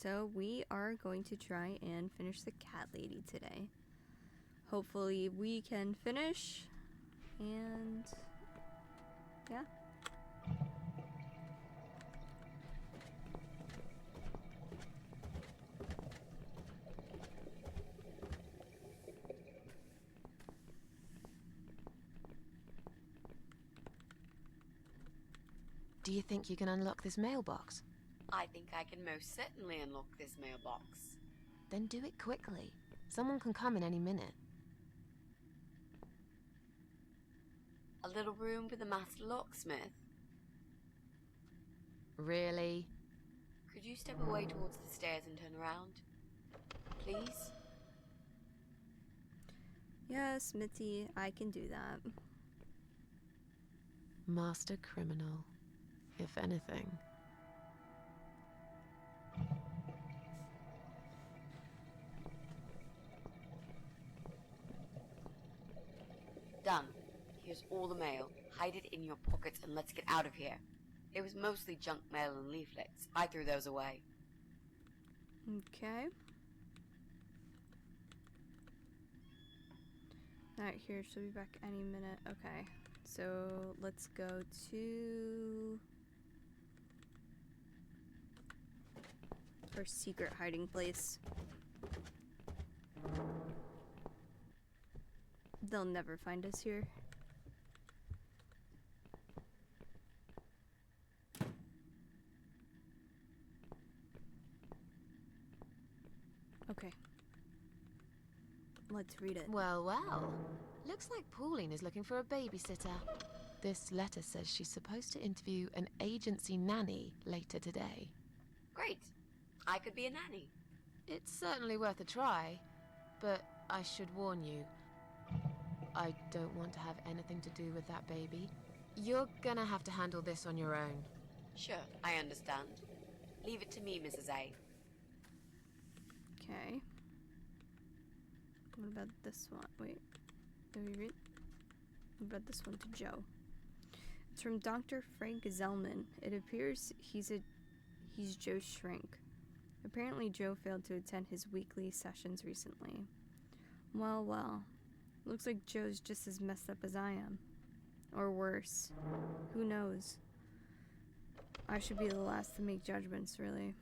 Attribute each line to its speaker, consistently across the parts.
Speaker 1: so we are going to try and finish the cat lady today. Hopefully we can finish, and yeah.
Speaker 2: Do you think you can unlock this mailbox?
Speaker 3: I think I can most certainly unlock this mailbox.
Speaker 2: Then do it quickly. Someone can come in any minute.
Speaker 3: A little room with a master locksmith.
Speaker 2: Really?
Speaker 3: Could you step away towards the stairs and turn around? Please?
Speaker 1: Yes, Mitty, I can do that.
Speaker 2: Master criminal, if anything.
Speaker 3: Done. Here's all the mail. Hide it in your pockets and let's get out of here. It was mostly junk mail and leaflets. I threw those away.
Speaker 1: Okay. Not here, she'll be back any minute. Okay, so let's go to her secret hiding place. They'll never find us here. Okay. Let's read it.
Speaker 2: Well, well. Looks like Pauline is looking for a babysitter. This letter says she's supposed to interview an agency nanny later today.
Speaker 3: Great. I could be a nanny.
Speaker 2: It's certainly worth a try, but I should warn you, I don't want to have anything to do with that baby. You're gonna have to handle this on your own.
Speaker 3: Sure, I understand. Leave it to me, Mrs. A.
Speaker 1: Okay. What about this one? Wait. Did we read? What about this one to Joe? It's from Dr. Frank Zellman. It appears he's Joe's shrink. Apparently Joe failed to attend his weekly sessions recently. Well, well. Looks like Joe's just as messed up as I am. Or worse. Who knows? I should be the last to make judgments, really.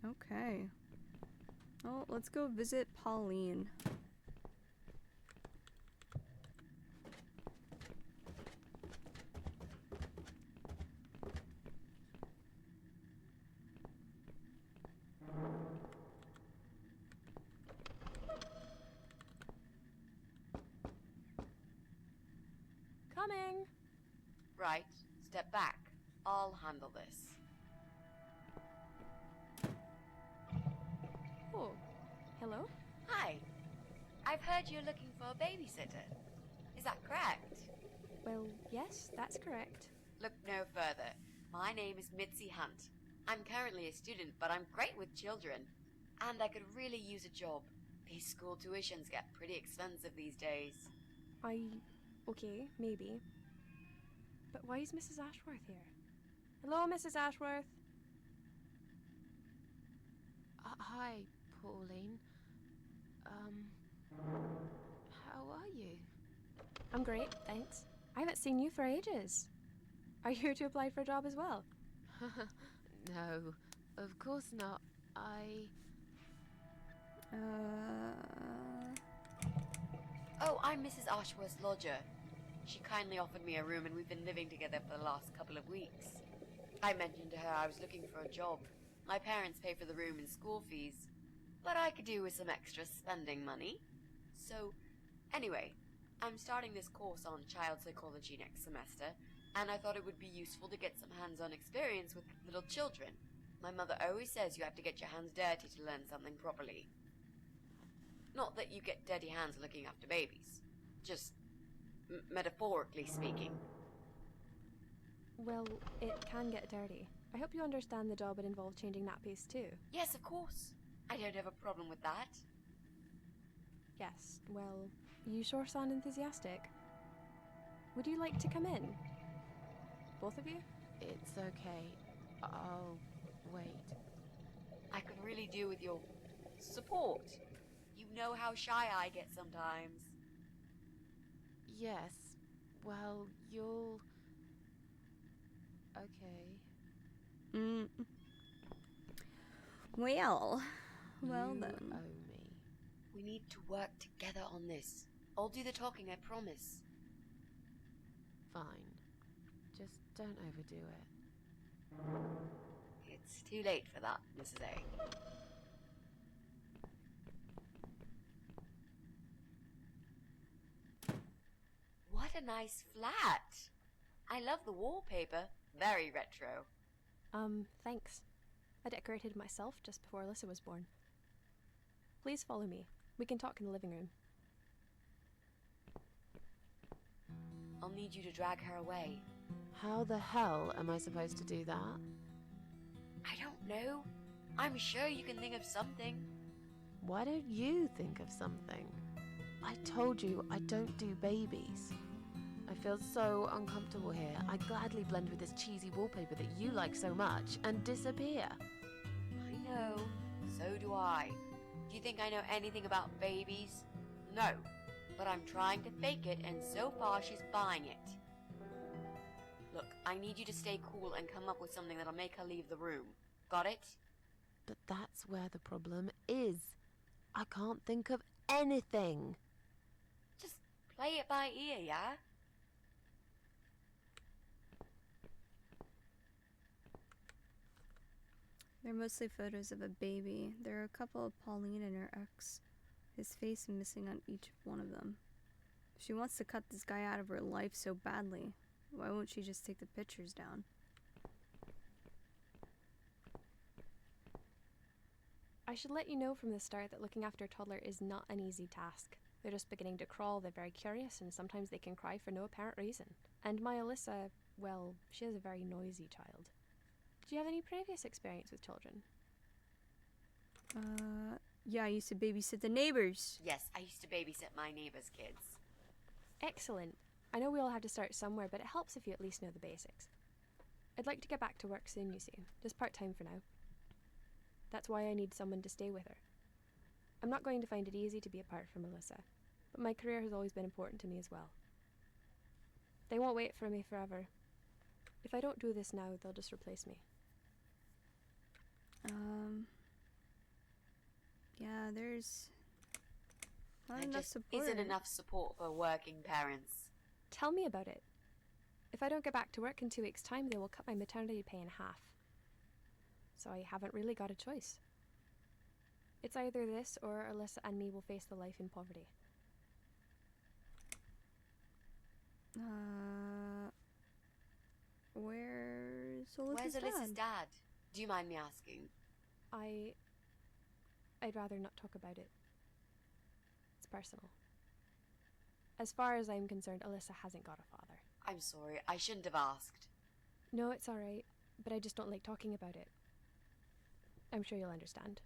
Speaker 1: Okay. Oh, let's go visit Pauline.
Speaker 2: Coming!
Speaker 3: Right, step back. I'll handle this.
Speaker 4: Oh, hello?
Speaker 3: Hi. I've heard you're looking for a babysitter. Is that correct?
Speaker 4: Well, yes, that's correct.
Speaker 3: Look no further. My name is Mitzi Hunt. I'm currently a student, but I'm great with children. And I could really use a job. These school tuitions get pretty expensive these days.
Speaker 4: Okay, maybe. But why is Mrs. Ashworth here? Hello, Mrs. Ashworth?
Speaker 2: Hi, Pauline. How are you?
Speaker 4: I'm great, thanks. I haven't seen you for ages. Are you here to apply for a job as well?
Speaker 2: No, of course not.
Speaker 3: Oh, I'm Mrs. Ashworth's lodger. She kindly offered me a room and we've been living together for the last couple of weeks. I mentioned to her I was looking for a job. My parents pay for the room and school fees, but I could do with some extra spending money. So, anyway, I'm starting this course on child psychology next semester, and I thought it would be useful to get some hands-on experience with little children. My mother always says you have to get your hands dirty to learn something properly. Not that you get dirty hands looking after babies. Just metaphorically speaking.
Speaker 4: Well, it can get dirty. I hope you understand the job would involve changing nappies too.
Speaker 3: Yes, of course. I don't have a problem with that.
Speaker 4: Yes, well, you sure sound enthusiastic. Would you like to come in? Both of you?
Speaker 2: It's okay. I'll wait.
Speaker 3: really do with your support. You know how shy I get sometimes.
Speaker 2: Yes. Well, you'll... Okay.
Speaker 1: Mm. Well
Speaker 2: You
Speaker 1: then.
Speaker 2: owe me.
Speaker 3: We need to work together on this. I'll do the talking, I promise.
Speaker 2: Fine. Just don't overdo it.
Speaker 3: It's too late for that, Mrs. A. What a nice flat! I love the wallpaper. Very retro.
Speaker 4: Thanks. I decorated it myself just before Alyssa was born. Please follow me. We can talk in the living room.
Speaker 3: I'll need you to drag her away.
Speaker 2: How the hell am I supposed to do that?
Speaker 3: I don't know. I'm sure you can think of something.
Speaker 2: Why don't you think of something? I told you I don't do babies. I feel so uncomfortable here. I gladly blend with this cheesy wallpaper that you like so much and disappear.
Speaker 3: I know. So do I. Do you think I know anything about babies? No. But I'm trying to fake it, and so far she's buying it. Look, I need you to stay cool and come up with something that'll make her leave the room. Got it?
Speaker 2: But that's where the problem is. I can't think of anything.
Speaker 3: Just play it by ear, yeah?
Speaker 1: They're mostly photos of a baby. There are a couple of Pauline and her ex. His face missing on each one of them. She wants to cut this guy out of her life so badly. Why won't she just take the pictures down?
Speaker 4: I should let you know from the start that looking after a toddler is not an easy task. They're just beginning to crawl, they're very curious, and sometimes they can cry for no apparent reason. And my Alyssa, well, she is a very noisy child. Do you have any previous experience with children?
Speaker 1: Yeah, I used to babysit the neighbors.
Speaker 3: Yes, I used to babysit my neighbor's kids.
Speaker 4: Excellent. I know we all have to start somewhere, but it helps if you at least know the basics. I'd like to get back to work soon, you see. Just part-time for now. That's why I need someone to stay with her. I'm not going to find it easy to be apart from Alyssa, but my career has always been important to me as well. They won't wait for me forever. If I don't do this now, they'll just replace me.
Speaker 1: Yeah, there's not
Speaker 3: There
Speaker 1: enough
Speaker 3: just
Speaker 1: support.
Speaker 3: isn't enough support for working parents.
Speaker 4: Tell me about it. If I don't get back to work in 2 weeks' time, they will cut my maternity pay in half. So I haven't really got a choice. It's either this or Alyssa and me will face the life in poverty.
Speaker 1: Where's
Speaker 3: Alyssa's dad? Do you mind me asking?
Speaker 4: I'd rather not talk about it. It's personal. As far as I'm concerned, Alyssa hasn't got a father.
Speaker 3: I'm sorry, I shouldn't have asked.
Speaker 4: No, it's alright, but I just don't like talking about it. I'm sure you'll understand.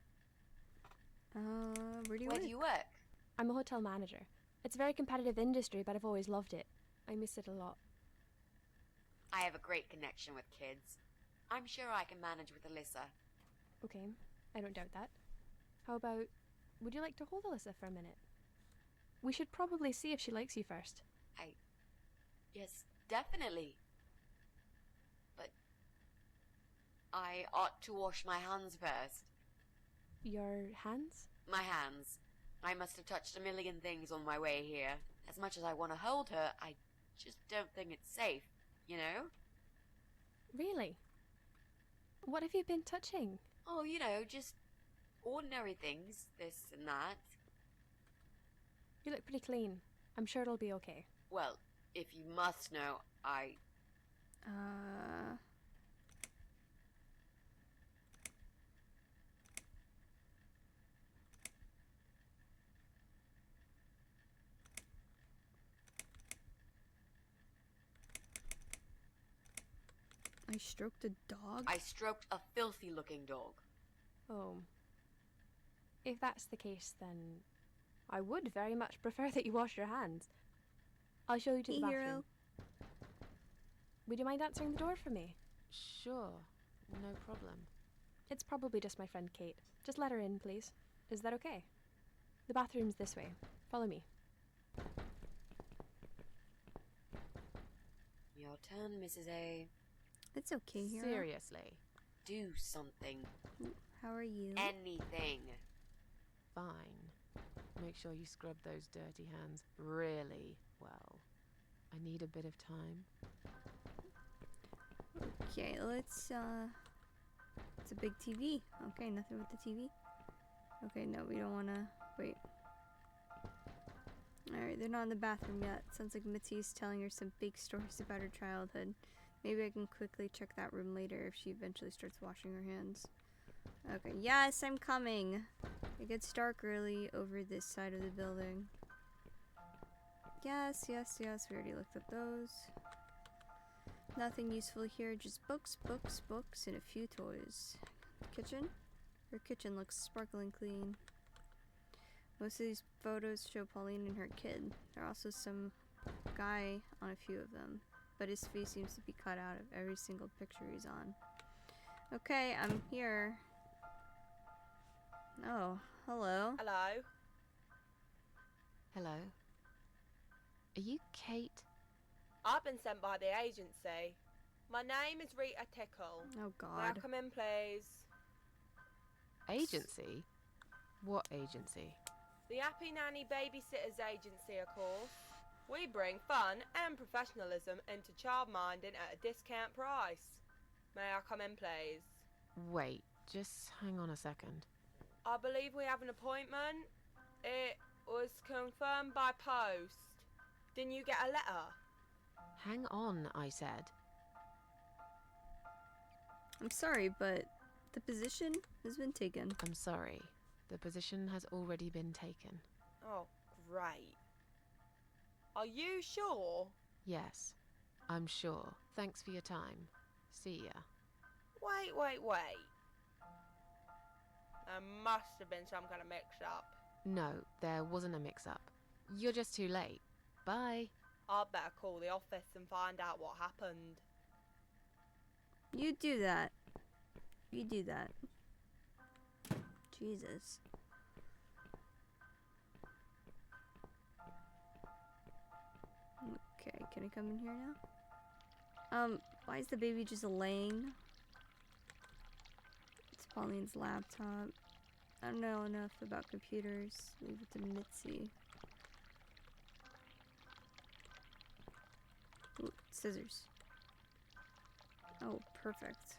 Speaker 1: Where do you
Speaker 3: Where
Speaker 1: work?
Speaker 3: do you work?
Speaker 4: I'm a hotel manager. It's a very competitive industry, but I've always loved it. I miss it a lot.
Speaker 3: I have a great connection with kids. I'm sure I can manage with Alyssa.
Speaker 4: Okay, I don't doubt that. How about, would you like to hold Alyssa for a minute? We should probably see if she likes you first.
Speaker 3: Yes, definitely. But I ought to wash my hands first.
Speaker 4: Your hands?
Speaker 3: My hands. I must have touched a million things on my way here. As much as I want to hold her, I just don't think it's safe, you know?
Speaker 4: Really? What have you been touching?
Speaker 3: Oh, you know, just ordinary things, this and that.
Speaker 4: You look pretty clean. I'm sure it'll be okay.
Speaker 3: Well, if you must know, I
Speaker 1: stroked a dog?
Speaker 3: stroked a filthy-looking dog.
Speaker 4: Oh. If that's the case, then I would very much prefer that you wash your hands. I'll show you to the
Speaker 1: Hey,
Speaker 4: bathroom.
Speaker 1: hero.
Speaker 4: Would you mind answering the door for me?
Speaker 2: Sure, no problem.
Speaker 4: It's probably just my friend Kate. Just let her in, please. Is that okay? The bathroom's this way. Follow me.
Speaker 3: Your turn, Mrs. A.
Speaker 1: It's okay, Hero.
Speaker 2: Seriously.
Speaker 3: Do something.
Speaker 1: How are you?
Speaker 3: Anything.
Speaker 2: Fine. Make sure you scrub those dirty hands really well. I need a bit of time.
Speaker 1: Okay, let's, it's a big TV. Okay, nothing with the TV. Okay, no, we don't wanna, wait. Alright, they're not in the bathroom yet. Sounds like Mitzi's telling her some fake stories about her childhood. Maybe I can quickly check that room later if she eventually starts washing her hands. Okay, yes, I'm coming. It gets dark early over this side of the building. Yes, yes, yes, we already looked up those. Nothing useful here, just books, books, books, and a few toys. Kitchen? Her kitchen looks sparkling clean. Most of these photos show Pauline and her kid. There are also some guy on a few of them, but his face seems to be cut out of every single picture he's on. Okay, I'm here. Oh, hello.
Speaker 5: Hello.
Speaker 2: Hello? Are you Kate?
Speaker 5: I've been sent by the agency. My name is Rita Tickle.
Speaker 1: Oh
Speaker 5: May I
Speaker 1: God.
Speaker 5: come in, please?
Speaker 2: Agency? What agency?
Speaker 5: The Happy Nanny Babysitters Agency, of course. We bring fun and professionalism into childminding at a discount price. May I come in, please?
Speaker 2: Wait, just hang on a second.
Speaker 5: I believe we have an appointment. It was confirmed by post. Didn't you get a letter?
Speaker 2: Hang on, I said.
Speaker 1: I'm sorry, but the position has been taken.
Speaker 2: I'm sorry. The position has already been taken.
Speaker 5: Oh, great. Are you sure?
Speaker 2: Yes, I'm sure. Thanks for your time. See ya.
Speaker 5: Wait. There must have been some kind of mix-up.
Speaker 2: No, there wasn't a mix-up. You're just too late. Bye.
Speaker 5: I'd better call the office and find out what happened.
Speaker 1: You do that. You do that. Jesus. Okay, can I come in here now? Why is the baby just laying? It's Pauline's laptop. I don't know enough about computers. Leave it to Mitzi. Ooh, scissors. Oh, perfect.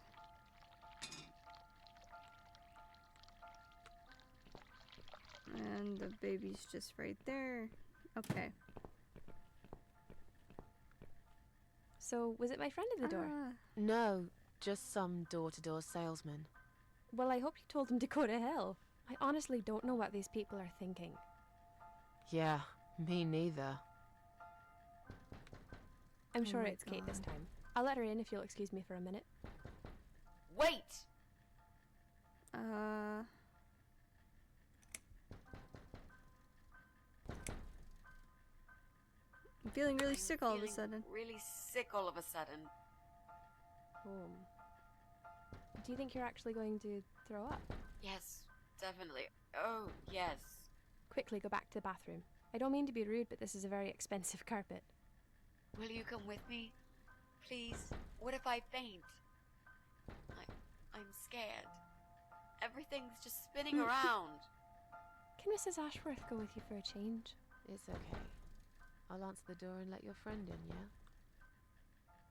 Speaker 1: And the baby's just right there. Okay.
Speaker 4: So, was it my friend at the door?
Speaker 1: Ah,
Speaker 2: No, just some door-to-door salesman.
Speaker 4: Well, I hope you told him to go to hell. I honestly don't know what these people are thinking.
Speaker 2: Yeah, me neither.
Speaker 4: I'm
Speaker 1: Oh
Speaker 4: sure
Speaker 1: my
Speaker 4: it's Kate this
Speaker 1: God.
Speaker 4: time. I'll let her in if you'll excuse me for a minute.
Speaker 3: Wait!
Speaker 1: I'm feeling really
Speaker 3: I'm
Speaker 1: sick all of a
Speaker 3: feeling
Speaker 1: sudden.
Speaker 3: Really sick all of a sudden.
Speaker 4: Home. Do you think you're actually going to throw up?
Speaker 3: Yes, definitely. Oh, yes.
Speaker 4: Quickly go back to the bathroom. I don't mean to be rude, but this is a very expensive carpet.
Speaker 3: Will you come with me? Please? What if I faint? I'm scared. Everything's just spinning around.
Speaker 4: Can Mrs. Ashworth go with you for a change?
Speaker 2: It's okay. I'll answer the door and let your friend in, yeah?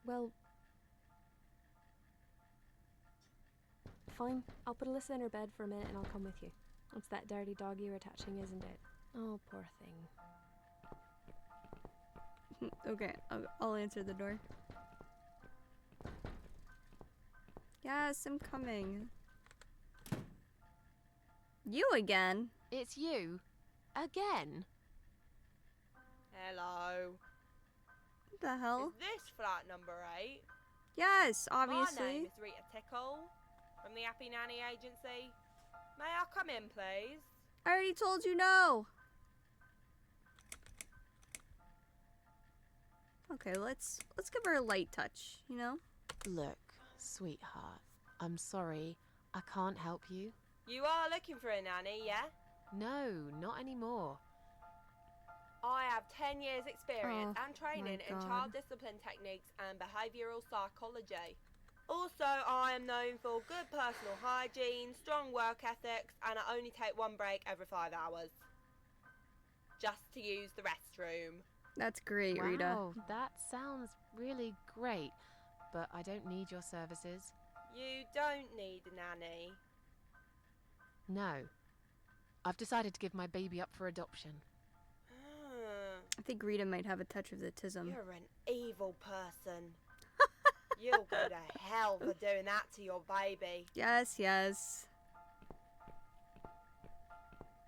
Speaker 4: Well, fine. I'll put Alyssa in her bed for a minute and I'll come with you. It's that dirty dog you're attaching, isn't it? Oh, poor thing.
Speaker 1: Okay, I'll answer the door. Yes, I'm coming. You again?
Speaker 2: It's you? Again?
Speaker 5: Hello.
Speaker 1: What the hell?
Speaker 5: Is this flat number 8?
Speaker 1: Yes,
Speaker 5: My
Speaker 1: obviously.
Speaker 5: name is Rita Tickle from the Happy Nanny Agency. May I come in, please?
Speaker 1: I already told you no. Okay, let's give her a light touch, you know?
Speaker 2: Look, sweetheart, I'm sorry. I can't help you.
Speaker 5: You are looking for a nanny, yeah?
Speaker 2: No, not anymore.
Speaker 5: I have 10 years experience
Speaker 1: Oh,
Speaker 5: and training
Speaker 1: my
Speaker 5: in
Speaker 1: God.
Speaker 5: child discipline techniques and behavioural psychology. Also, I am known for good personal hygiene, strong work ethics, and I only take one break every 5 hours. Just to use the restroom.
Speaker 1: That's great, Rita.
Speaker 2: Wow, that sounds really great, but I don't need your services.
Speaker 5: You don't need a nanny.
Speaker 2: No. I've decided to give my baby up for adoption.
Speaker 1: I think Rita might have a touch of the tism.
Speaker 5: You're an evil person. You'll go to hell for doing that to your baby.
Speaker 1: Yes, yes.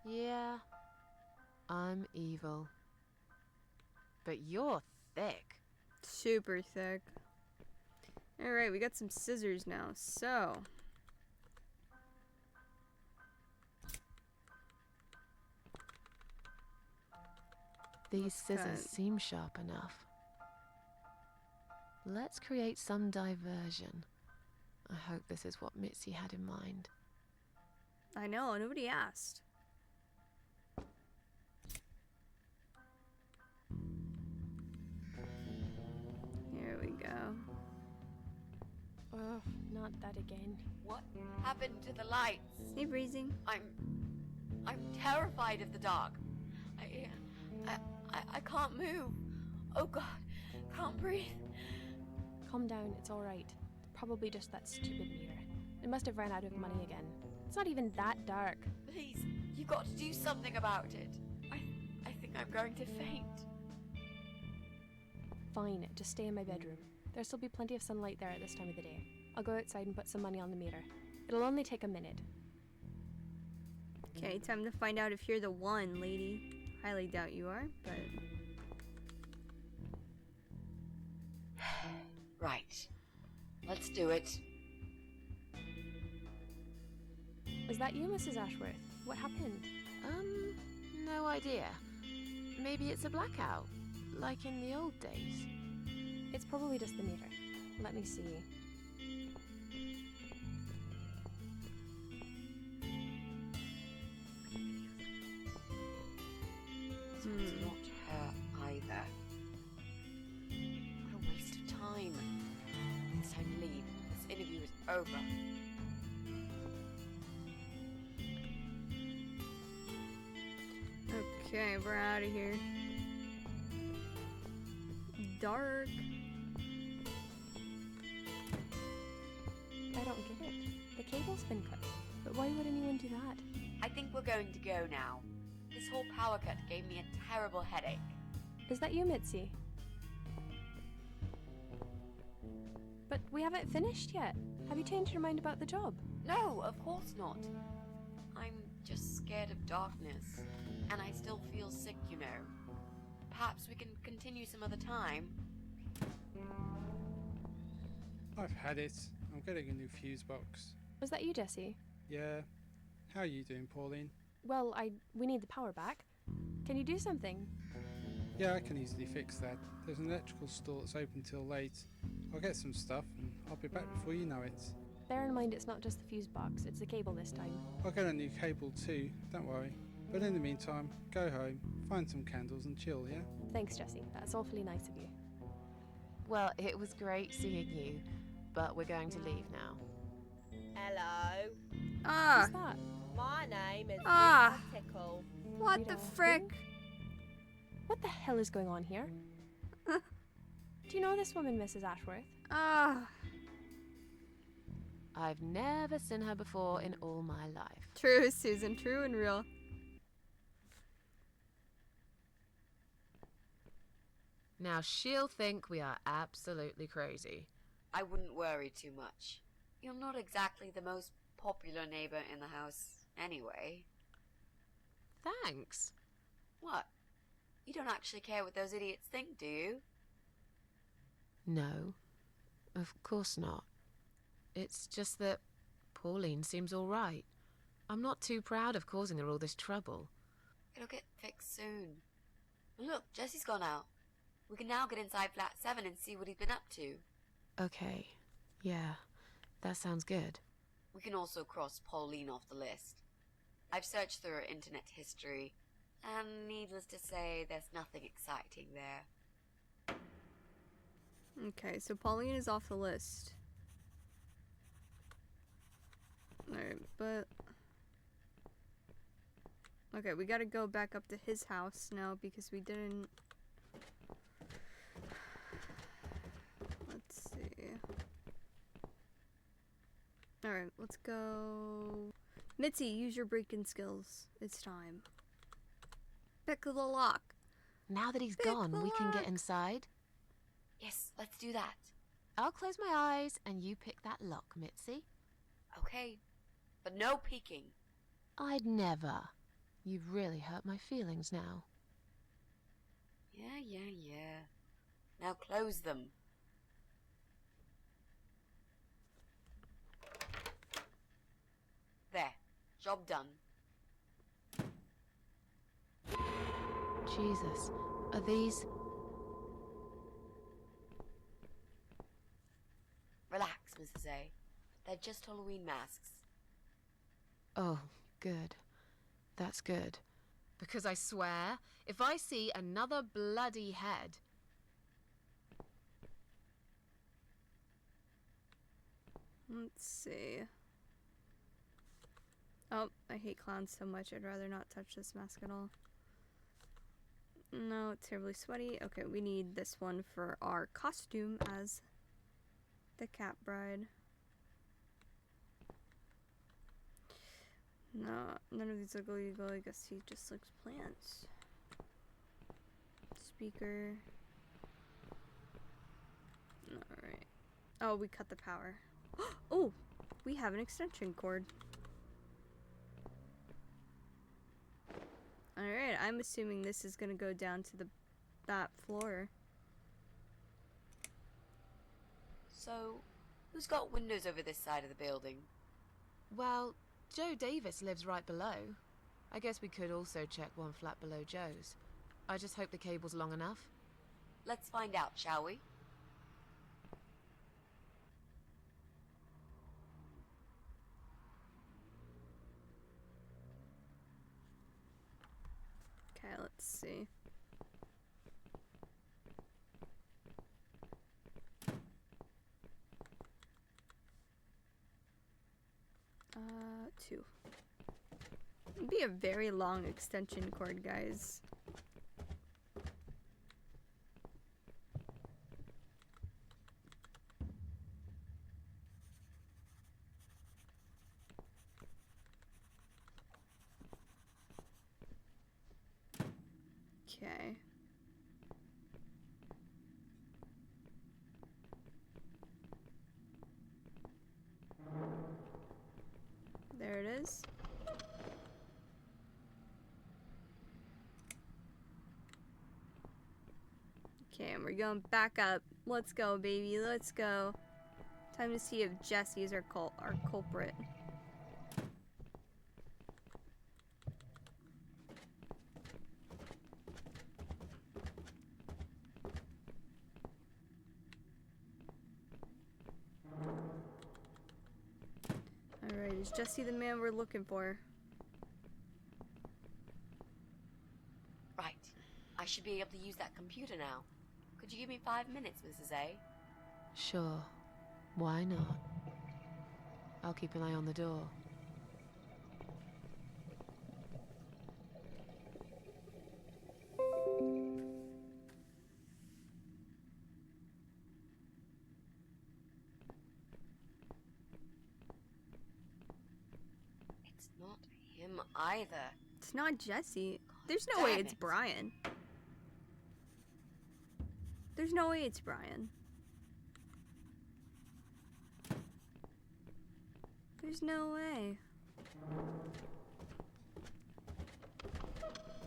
Speaker 2: Yeah, I'm evil. But you're thick.
Speaker 1: Super thick. Alright, we got some scissors now. So,
Speaker 2: These
Speaker 1: Let's
Speaker 2: scissors
Speaker 1: cut.
Speaker 2: seem sharp enough. Let's create some diversion. I hope this is what Mitzi had in mind.
Speaker 1: I know, nobody asked. Here we go.
Speaker 4: Oh, not that again.
Speaker 3: What happened to the lights?
Speaker 1: Hey, Breezing.
Speaker 3: I'm terrified of the dark. I can't move. Oh God, can't breathe.
Speaker 4: Calm down, it's alright. Probably just that stupid meter. It must have run out of money again. It's not even that dark.
Speaker 3: Please, you got to do something about it. I think I'm going to faint.
Speaker 4: Fine, just stay in my bedroom. There'll still be plenty of sunlight there at this time of the day. I'll go outside and put some money on the meter. It'll only take a minute.
Speaker 1: Okay, time to find out if you're the one, lady. Highly doubt you are, but...
Speaker 3: Right. Let's do it.
Speaker 4: Is that you, Mrs. Ashworth? What happened?
Speaker 2: No idea. Maybe it's a blackout, like in the old days.
Speaker 4: It's probably just the meter. Let me see.
Speaker 3: So it's not her either. What a waste of time. It's time to leave. This interview is over.
Speaker 1: Okay, we're out of here. Dark.
Speaker 4: I don't get it. The cable's been cut. But why would anyone do that?
Speaker 3: I think we're going to go now. This whole power cut gave me a terrible headache.
Speaker 4: Is that you, Mitzi? But we haven't finished yet. Have you changed your mind about the job?
Speaker 3: No, of course not. I'm just scared of darkness. And I still feel sick, you know. Perhaps we can continue some other time.
Speaker 6: I've had it. I'm getting a new fuse box.
Speaker 4: Was that you, Jesse?
Speaker 6: Yeah. How are you doing, Pauline?
Speaker 4: Well, we need the power back. Can you do something?
Speaker 6: Yeah, I can easily fix that. There's an electrical store that's open till late. I'll get some stuff and I'll be back before you know it.
Speaker 4: Bear in mind it's not just the fuse box, it's the cable this time.
Speaker 6: I'll get a new cable too, don't worry. But in the meantime, go home, find some candles and chill, yeah?
Speaker 4: Thanks, Jesse. That's awfully nice of you.
Speaker 2: Well, it was great seeing you, but we're going to leave now.
Speaker 5: Hello.
Speaker 1: Ah!
Speaker 4: Who's that?
Speaker 5: My name is
Speaker 1: Ah.
Speaker 5: Rita Tickle.
Speaker 1: What
Speaker 4: Rita,
Speaker 1: the frick?
Speaker 4: What the hell is going on here? Do you know this woman, Mrs. Ashworth?
Speaker 1: Ah!
Speaker 2: I've never seen her before in all my life.
Speaker 1: True, Susan. True and real.
Speaker 2: Now she'll think we are absolutely crazy.
Speaker 3: I wouldn't worry too much. You're not exactly the most popular neighbor in the house anyway.
Speaker 2: Thanks.
Speaker 3: What? You don't actually care what those idiots think, do you?
Speaker 2: No, of course not. It's just that Pauline seems all right. I'm not too proud of causing her all this trouble.
Speaker 3: It'll get fixed soon. Look, Jesse's gone out. We can now get inside flat 7 and see what he's been up to.
Speaker 2: Okay, yeah, that sounds good.
Speaker 3: We can also cross Pauline off the list. I've searched through her internet history, and needless to say, there's nothing exciting there.
Speaker 1: Okay, so Pauline is off the list. Alright, but... Okay, we gotta go back up to his house now because we didn't... Let's see... Alright, let's go... Mitzi, use your break-in skills. It's time. Pick the lock.
Speaker 2: Now that he's
Speaker 1: Pick
Speaker 2: gone,
Speaker 1: the
Speaker 2: we can get
Speaker 1: lock.
Speaker 2: inside.
Speaker 3: Yes, let's do that.
Speaker 2: I'll close my eyes and you pick that lock, Mitzi.
Speaker 3: Okay, but no peeking.
Speaker 2: I'd never. You've really hurt my feelings now.
Speaker 3: Yeah. Now close them. There, job done.
Speaker 2: Jesus, are these...
Speaker 3: Relax, Mrs. A. They're just Halloween masks.
Speaker 2: Oh, good. That's good. Because I swear, if I see another bloody head...
Speaker 1: Let's see. Oh, I hate clowns so much. I'd rather not touch this mask at all. No, it's terribly sweaty. Okay, we need this one for our costume as the cat bride. No, none of these look illegal. I guess he just likes plants. Speaker. Alright. Oh, we cut the power. Oh, we have an extension cord. Alright, I'm assuming this is gonna go down to that floor.
Speaker 3: So, who's got windows over this side of the building?
Speaker 2: Well, Joe Davis lives right below. I guess we could also check one flat below Joe's. I just hope the cable's long enough.
Speaker 3: Let's find out, shall we?
Speaker 1: Okay, let's see. Two. It'd be a very long extension cord, guys. Okay. There it is. Okay, and we're going back up. Let's go, baby. Let's go. Time to see if Jesse is our culprit. Alright, is Jesse the man we're looking for?
Speaker 3: Right. I should be able to use that computer now. Could you give me 5 minutes, Mrs. A?
Speaker 2: Sure. Why not? I'll keep an eye on the door.
Speaker 3: It's not him either.
Speaker 1: It's not Jesse.
Speaker 3: God
Speaker 1: There's no way
Speaker 3: damn
Speaker 1: it's
Speaker 3: it.
Speaker 1: Brian. There's no way it's Brian. There's no way.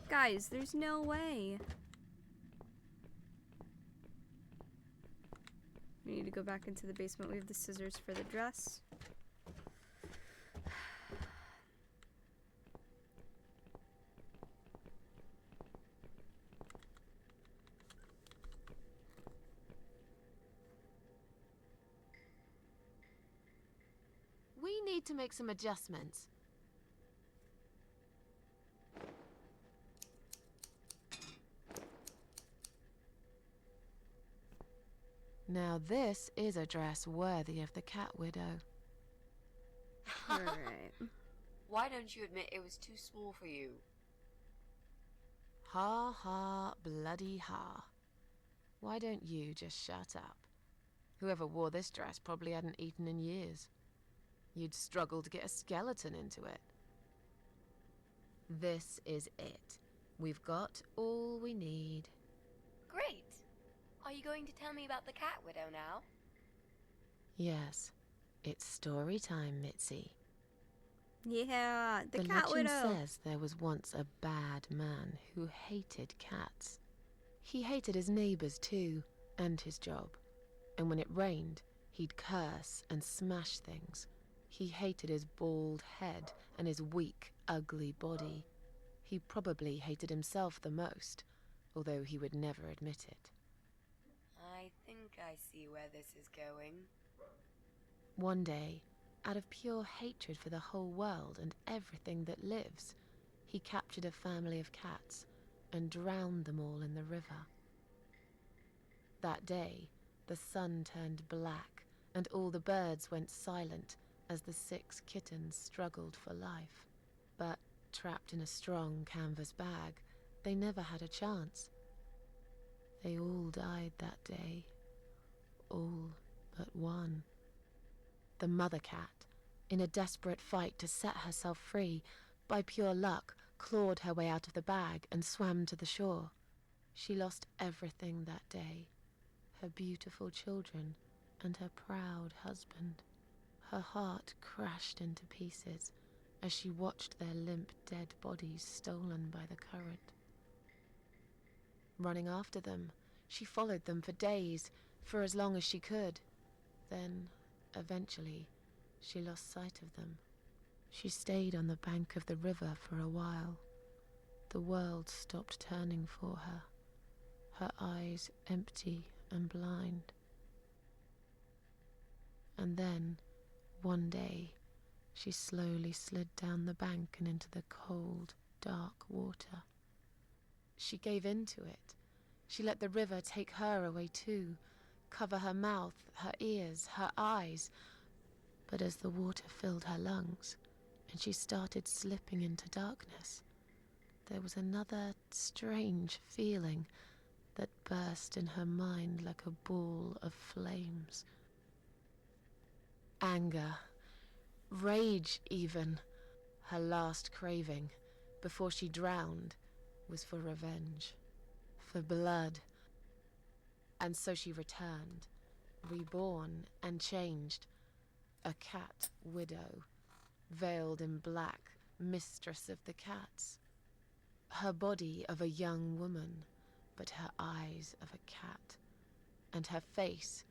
Speaker 1: Guys, there's no way. We need to go back into the basement. We have the scissors for the dress.
Speaker 2: We need to make some adjustments. Now this is a dress worthy of the cat widow.
Speaker 1: Alright.
Speaker 3: Why don't you admit it was too small for you?
Speaker 2: Ha ha, bloody ha. Why don't you just shut up? Whoever wore this dress probably hadn't eaten in years. You'd struggle to get a skeleton into it. This is it. We've got all we need.
Speaker 3: Great. Are you going to tell me about the cat widow now?
Speaker 2: Yes, it's story time, Mitzi.
Speaker 1: Yeah, the
Speaker 2: The
Speaker 1: cat
Speaker 2: legend
Speaker 1: widow.
Speaker 2: says there was once a bad man who hated cats. He hated his neighbors too, and his job. And when it rained, he'd curse and smash things. He hated his bald head and his weak, ugly body. He probably hated himself the most, although he would never admit it.
Speaker 3: I think I see where this is going.
Speaker 2: One day, out of pure hatred for the whole world and everything that lives, he captured a family of cats and drowned them all in the river. That day, the sun turned black and all the birds went silent as the 6 kittens struggled for life. But trapped in a strong canvas bag, they never had a chance. They all died that day. All but one. The mother cat, in a desperate fight to set herself free, by pure luck, clawed her way out of the bag and swam to the shore. She lost everything that day. Her beautiful children and her proud husband. Her heart crashed into pieces as she watched their limp, dead bodies stolen by the current. Running after them, she followed them for days, for as long as she could. Then, eventually, she lost sight of them. She stayed on the bank of the river for a while. The world stopped turning for her, her eyes empty and blind. And then, one day, she slowly slid down the bank and into the cold, dark water. She gave in to it. She let the river take her away too, cover her mouth, her ears, her eyes. But as the water filled her lungs, and she started slipping into darkness, there was another strange feeling that burst in her mind like a ball of flames. Anger, rage even. Her last craving, before she drowned, was for revenge, for blood. And so she returned, reborn and changed, a cat widow, veiled in black, mistress of the cats. Her body of a young woman, but her eyes of a cat, and her face,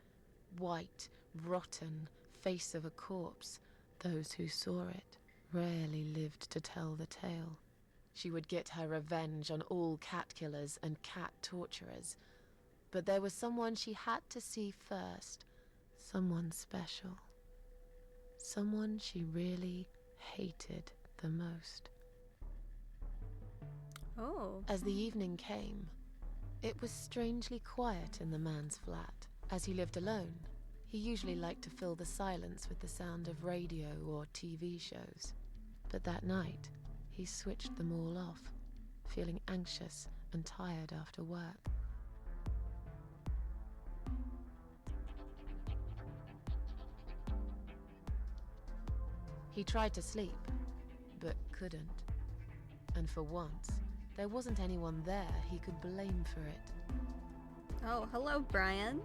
Speaker 2: white, rotten, face of a corpse. Those who saw it rarely lived to tell the tale. She would get her revenge on all cat killers and cat torturers. But there was someone she had to see first. Someone special. Someone she really hated the most.
Speaker 1: Oh.
Speaker 2: As the evening came, it was strangely quiet in the man's flat. As he lived alone, he usually liked to fill the silence with the sound of radio or TV shows. But that night, he switched them all off, feeling anxious and tired after work. He tried to sleep, but couldn't. And for once, there wasn't anyone there he could blame for it.
Speaker 1: Oh, hello, Brian.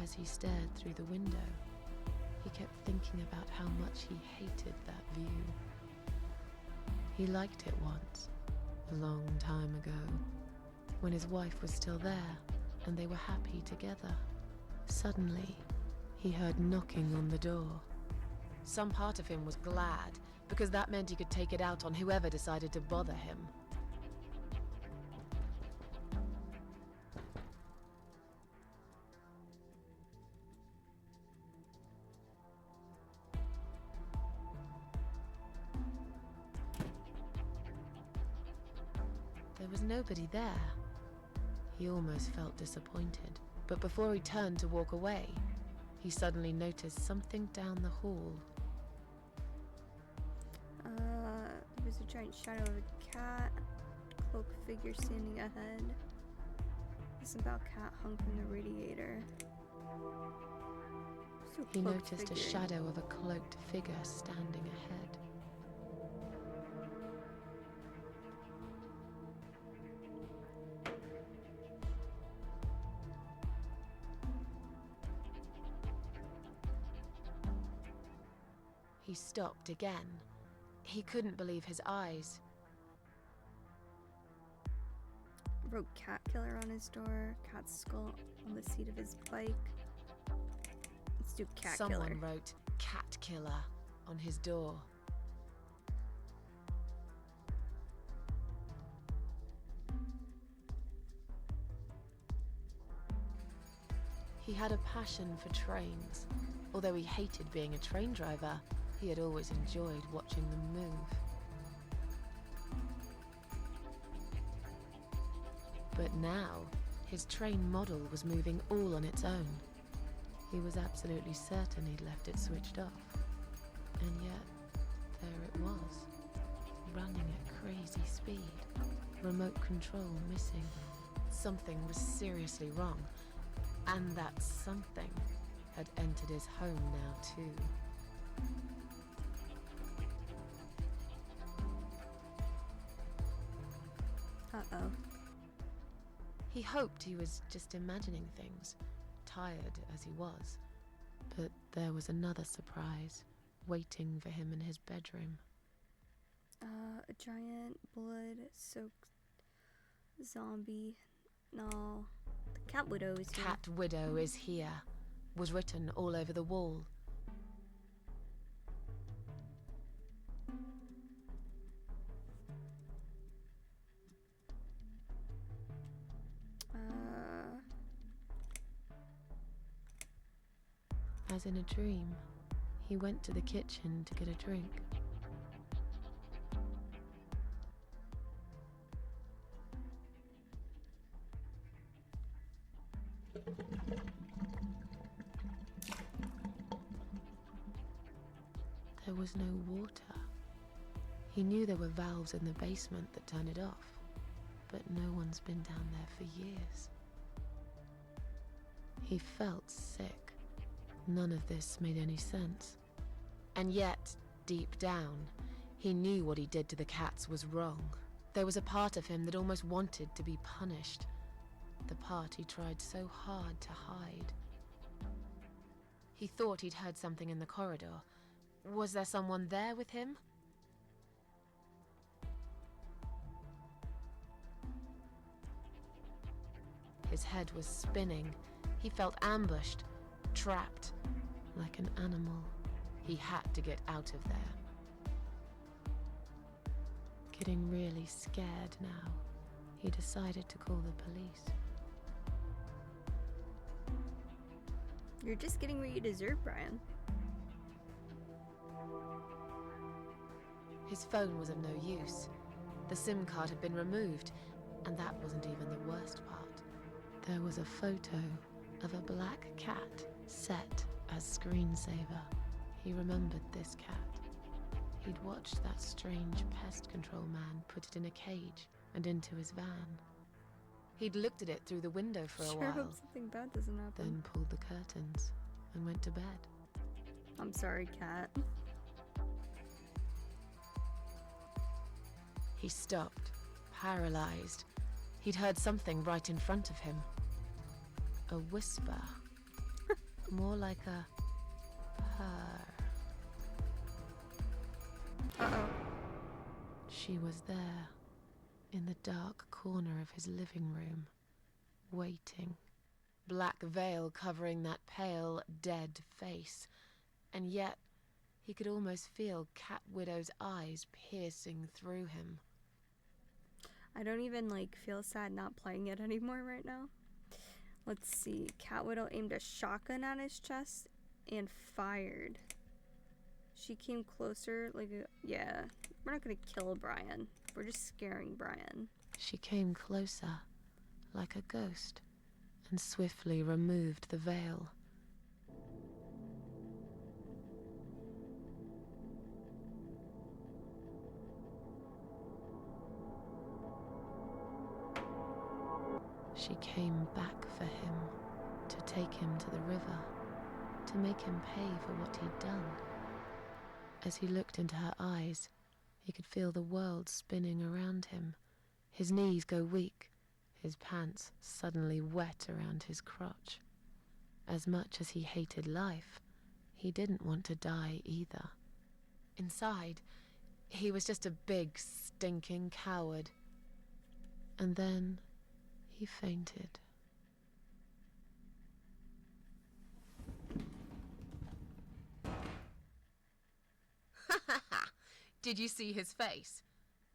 Speaker 2: As he stared through the window, he kept thinking about how much he hated that view. He liked it once, a long time ago, when his wife was still there and they were happy together. Suddenly, he heard knocking on the door. Some part of him was glad, because that meant he could take it out on whoever decided to bother him. There was nobody there. He almost felt disappointed, but before he turned to walk away, he suddenly noticed something down the hall.
Speaker 1: There was a giant shadow of a cat, cloaked figure standing ahead. This about cat hung from the radiator.
Speaker 2: He noticed a shadow of a cloaked figure standing ahead. He stopped again. He couldn't believe his eyes.
Speaker 1: Wrote cat killer on his door, cat's skull on the seat of his bike. Let's do cat killer.
Speaker 2: Someone wrote cat killer on his door. He had a passion for trains. Although he hated being a train driver, he had always enjoyed watching them move. But now, his train model was moving all on its own. He was absolutely certain he'd left it switched off. And yet, there it was, running at crazy speed. Remote control missing. Something was seriously wrong. And that something had entered his home now too.
Speaker 1: Uh-oh.
Speaker 2: He hoped he was just imagining things, tired as he was. But there was another surprise waiting for him in his bedroom.
Speaker 1: A giant blood-soaked zombie. No. The cat widow is here.
Speaker 2: Cat Widow is here, was written all over the wall. As in a dream, he went to the kitchen to get a drink. There was no water. He knew there were valves in the basement that turned it off, but no one's been down there for years. He felt sick. None of this made any sense. And yet, deep down, he knew what he did to the cats was wrong. There was a part of him that almost wanted to be punished. The part he tried so hard to hide. He thought he'd heard something in the corridor. Was there someone there with him? His head was spinning. He felt ambushed. Trapped, like an animal. He had to get out of there. Getting really scared now, he decided to call the police.
Speaker 1: You're just getting what you deserve, Brian.
Speaker 2: His phone was of no use. The SIM card had been removed, and that wasn't even the worst part. There was a photo of a black cat set as screensaver. He remembered this cat. He'd watched that strange pest control man put it in a cage and into his van. He'd looked at it through the window for a
Speaker 1: Sure
Speaker 2: while,
Speaker 1: hope something bad doesn't happen.
Speaker 2: then pulled the curtains and went to bed.
Speaker 1: I'm sorry, cat.
Speaker 2: He stopped, paralyzed. He'd heard something right in front of him. A whisper. More like a purr.
Speaker 1: Uh-oh.
Speaker 2: She was there, in the dark corner of his living room, waiting. Black veil covering that pale, dead face. And yet, he could almost feel Cat Widow's eyes piercing through him.
Speaker 1: I don't even, feel sad not playing it anymore right now. Let's see. Cat Widow aimed a shotgun at his chest and fired. She came closer, yeah. We're not gonna kill Brian. We're just scaring Brian.
Speaker 2: She came closer, like a ghost, and swiftly removed the veil. She came back for him, to take him to the river, to make him pay for what he'd done. As he looked into her eyes, he could feel the world spinning around him, his knees go weak, his pants suddenly wet around his crotch. As much as he hated life, he didn't want to die either. Inside, he was just a big, stinking coward. And then he fainted. Did you see his face?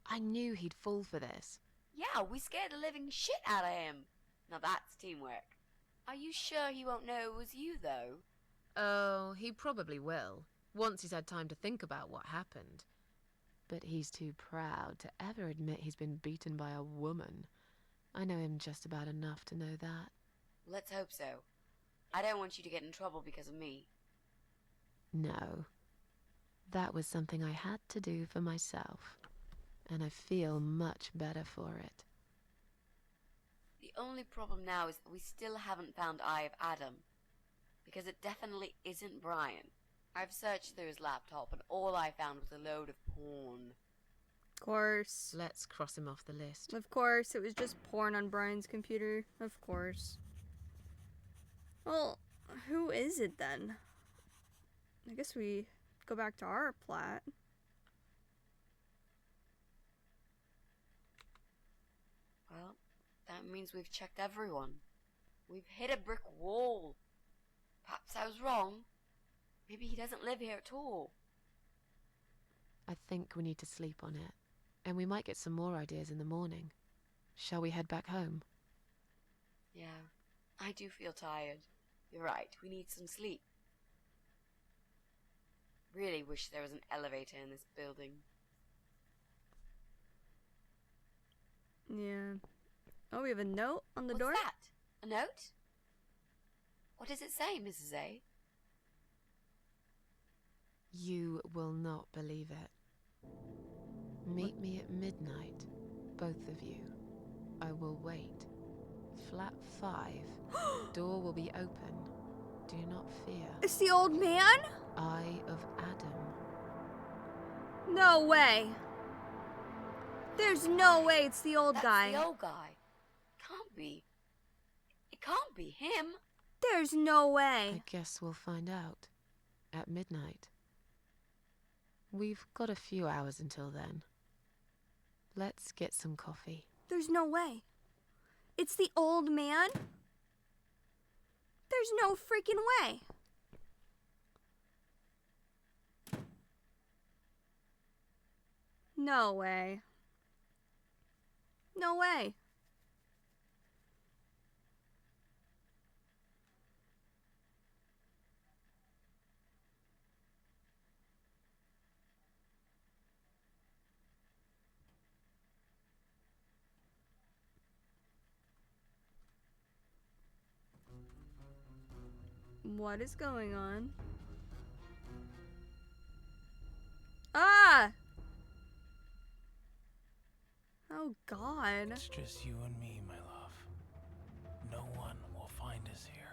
Speaker 2: I knew he'd fall for this.
Speaker 3: Yeah, we scared the living shit out of him. Now that's teamwork. Are you sure he won't know it was you, though?
Speaker 2: Oh, he probably will, once he's had time to think about what happened. But he's too proud to ever admit he's been beaten by a woman. I know him just about enough to know that.
Speaker 3: Let's hope so. I don't want you to get in trouble because of me.
Speaker 2: No. That was something I had to do for myself, and I feel much better for it.
Speaker 3: The only problem now is that we still haven't found Eye of Adam. Because it definitely isn't Brian. I've searched through his laptop and all I found was a load of porn.
Speaker 1: Of course.
Speaker 2: Let's cross him off the list.
Speaker 1: Of course, it was just porn on Brian's computer. Of course. Well, who is it then? I guess we go back to our plat.
Speaker 3: Well, that means we've checked everyone. We've hit a brick wall. Perhaps I was wrong. Maybe he doesn't live here at all.
Speaker 2: I think we need to sleep on it, and we might get some more ideas in the morning. Shall we head back home?
Speaker 3: Yeah, I do feel tired. You're right, we need some sleep. Really wish there was an elevator in this building.
Speaker 1: Yeah. Oh, we have a note on the
Speaker 3: What's
Speaker 1: door?
Speaker 3: that? A note? What does it say, Mrs. A?
Speaker 2: You will not believe it. Meet me at midnight, both of you. I will wait. Flat 5. Door will be open. Do not fear.
Speaker 1: It's the old man?
Speaker 2: Eye of Adam.
Speaker 1: No way. There's no way it's the old guy.
Speaker 3: That's the old guy. Can't be. It can't be him.
Speaker 1: There's no way.
Speaker 2: I guess we'll find out. At midnight. We've got a few hours until then. Let's get some coffee.
Speaker 1: There's no way. It's the old man? There's no freaking way. No way. No way. What is going on? Ah! Oh, God.
Speaker 7: It's just you and me, my love. No one will find us here.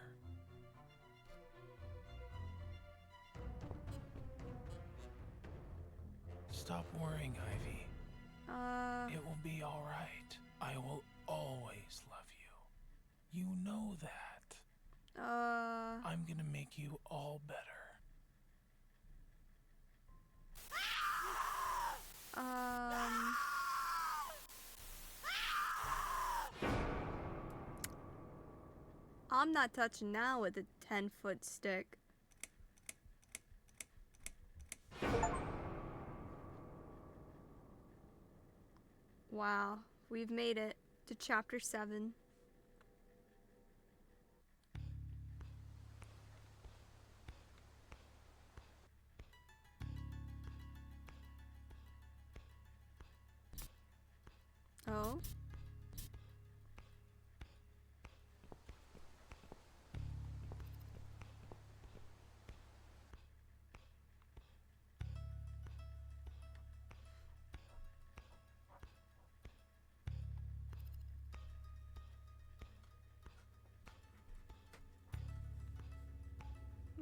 Speaker 7: Stop worrying, Ivy. It will be all right. I will always love you. You know that. I'm gonna make you all better.
Speaker 1: I'm not touching now with a 10-foot stick. Wow, we've made it to chapter 7. Oh,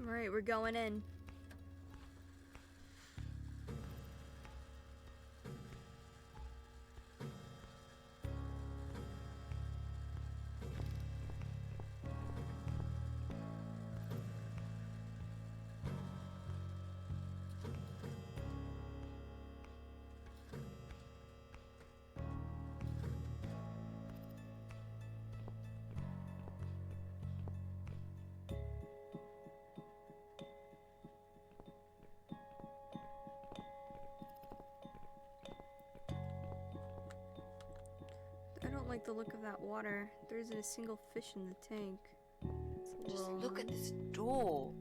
Speaker 1: Alright, we're going in. I don't like the look of that water. There isn't a single fish in the tank. It's a
Speaker 3: Just
Speaker 1: little-
Speaker 3: look at this door.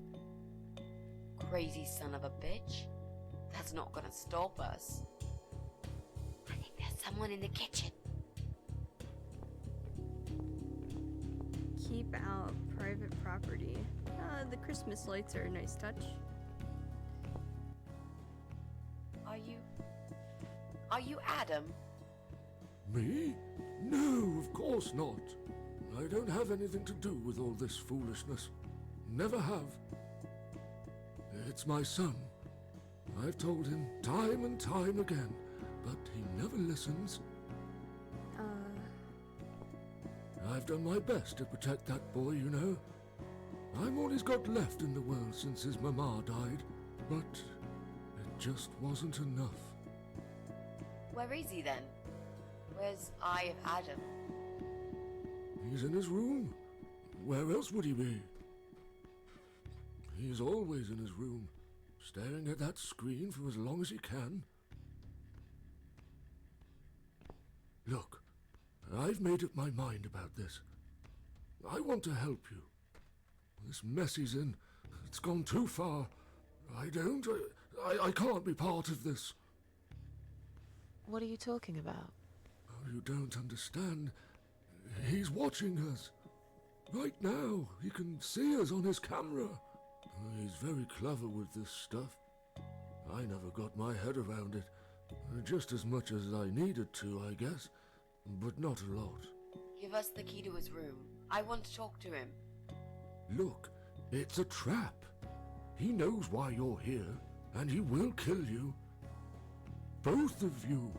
Speaker 3: Crazy son of a bitch. That's not gonna stop us. I think there's someone in the kitchen.
Speaker 1: Keep out private property. The Christmas lights are a nice touch.
Speaker 3: Are you Adam?
Speaker 8: Me? No, of course not. I don't have anything to do with all this foolishness. Never have. It's my son. I've told him time and time again, but he never listens. I've done my best to protect that boy, you know. I'm all he's got left in the world since his mama died, but it just wasn't enough.
Speaker 3: Where is he then? Where's Eye of Adam?
Speaker 8: He's in his room. Where else would he be? He's always in his room, staring at that screen for as long as he can. Look, I've made up my mind about this. I want to help you. This mess he's in, it's gone too far. I can't be part of this.
Speaker 2: What are you talking about?
Speaker 8: Oh, you don't understand. He's watching us. Right now, he can see us on his camera. He's very clever with this stuff. I never got my head around it. Just as much as I needed to, I guess. But not a lot.
Speaker 3: Give us the key to his room. I want to talk to him.
Speaker 8: Look, it's a trap. He knows why you're here, and he will kill you. Both of you.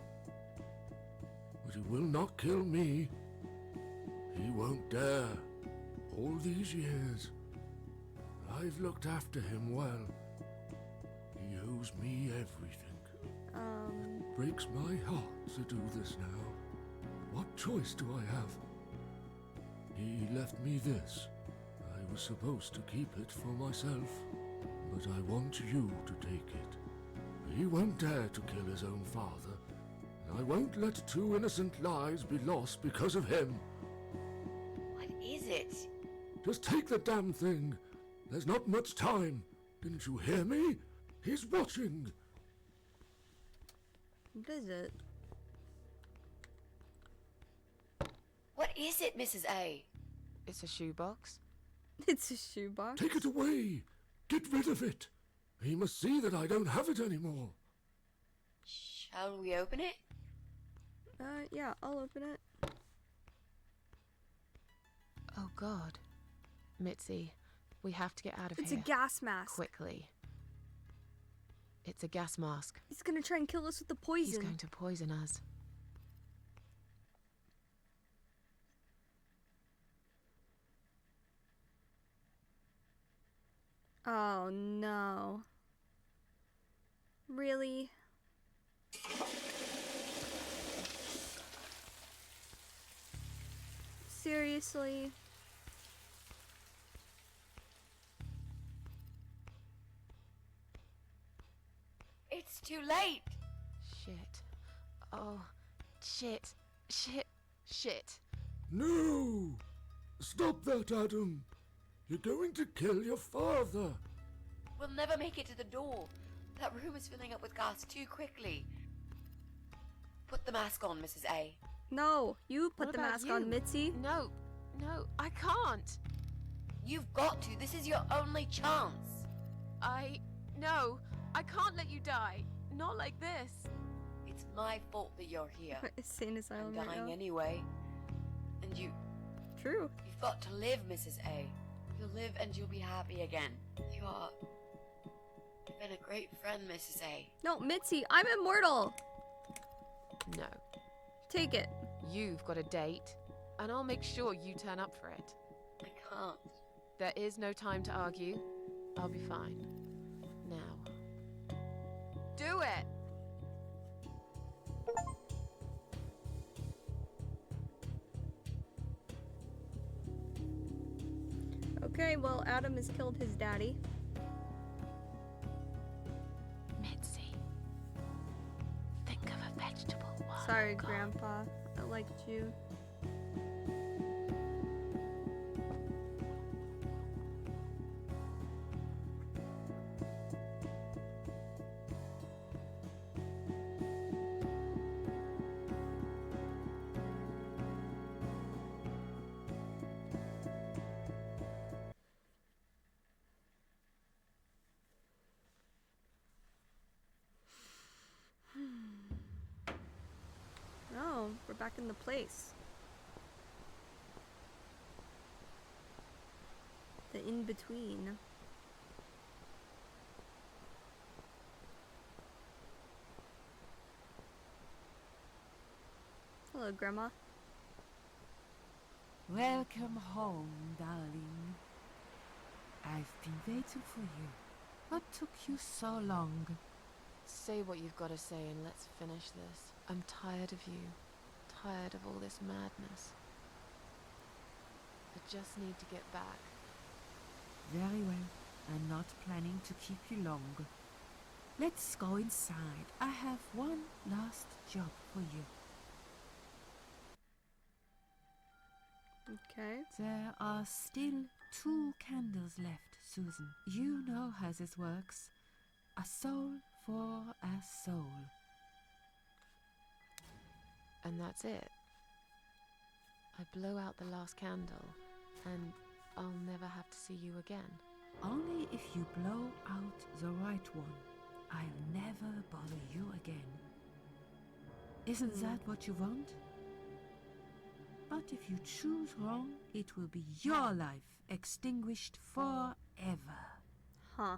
Speaker 8: But he will not kill me. He won't dare. All these years, I've looked after him well. He owes me everything. It breaks my heart to do this now. What choice do I have? He left me this. I was supposed to keep it for myself, but I want you to take it. He won't dare to kill his own father. I won't let 2 innocent lives be lost because of him.
Speaker 3: What is it?
Speaker 8: Just take the damn thing. There's not much time. Didn't you hear me? He's watching.
Speaker 1: What is it?
Speaker 3: What is it, Mrs. A?
Speaker 2: It's a shoebox.
Speaker 1: It's a shoebox.
Speaker 8: Take it away. Get rid of it. He must see that I don't have it anymore.
Speaker 3: Shall we open it?
Speaker 1: Yeah, I'll open it.
Speaker 2: Oh God. Mitzi, we have to get out of
Speaker 1: It's
Speaker 2: here.
Speaker 1: a gas mask.
Speaker 2: Quickly. It's a gas mask.
Speaker 1: He's gonna try and kill us with the
Speaker 2: He's
Speaker 1: poison.
Speaker 2: going to poison us.
Speaker 1: Oh no. Really? Seriously?
Speaker 3: It's too late.
Speaker 2: Shit. Oh, shit. Shit. Shit.
Speaker 8: No! Stop that, Adam. You're going to kill your father.
Speaker 3: We'll never make it to the door. That room is filling up with gas too quickly. Put the mask on, Mrs. A.
Speaker 1: No, you put
Speaker 2: What
Speaker 1: the
Speaker 2: about
Speaker 1: mask
Speaker 2: you?
Speaker 1: on, Mitzi.
Speaker 2: No. No, I can't.
Speaker 3: You've got to. This is your only chance.
Speaker 2: No. I can't let you die. Not like this.
Speaker 3: It's my fault that you're here.
Speaker 1: Insane
Speaker 3: I'm
Speaker 1: asylum right
Speaker 3: dying
Speaker 1: now.
Speaker 3: anyway. And
Speaker 1: True.
Speaker 3: you've got to live, Mrs. A. You'll live and you'll be happy again. You've been a great friend, Mrs. A.
Speaker 1: No, Mitzi, I'm immortal.
Speaker 2: No.
Speaker 1: Take it.
Speaker 2: You've got a date, and I'll make sure you turn up for it.
Speaker 3: I can't.
Speaker 2: There is no time to argue. I'll be fine. Now. Do it!
Speaker 1: Okay, well, Adam has killed his daddy.
Speaker 2: Mitzi, think of a vegetable while
Speaker 1: Sorry,
Speaker 2: I'm gone.
Speaker 1: Grandpa. I liked you. Oh, we're back in the place. The in-between. Hello, Grandma.
Speaker 9: Welcome home, darling. I've been waiting for you. What took you so long?
Speaker 2: Say what you've got to say and let's finish this. I'm tired of you. Tired of all this madness. I just need to get back.
Speaker 9: Very well. I'm not planning to keep you long. Let's go inside. I have one last job for you.
Speaker 1: Okay.
Speaker 9: There are still 2 candles left, Susan. You know how this works. A soul for a soul.
Speaker 2: And that's it. I blow out the last candle, and I'll never have to see you again.
Speaker 9: Only if you blow out the right one. I'll never bother you again. Isn't that what you want? But if you choose wrong, it will be your life extinguished forever.
Speaker 1: Huh.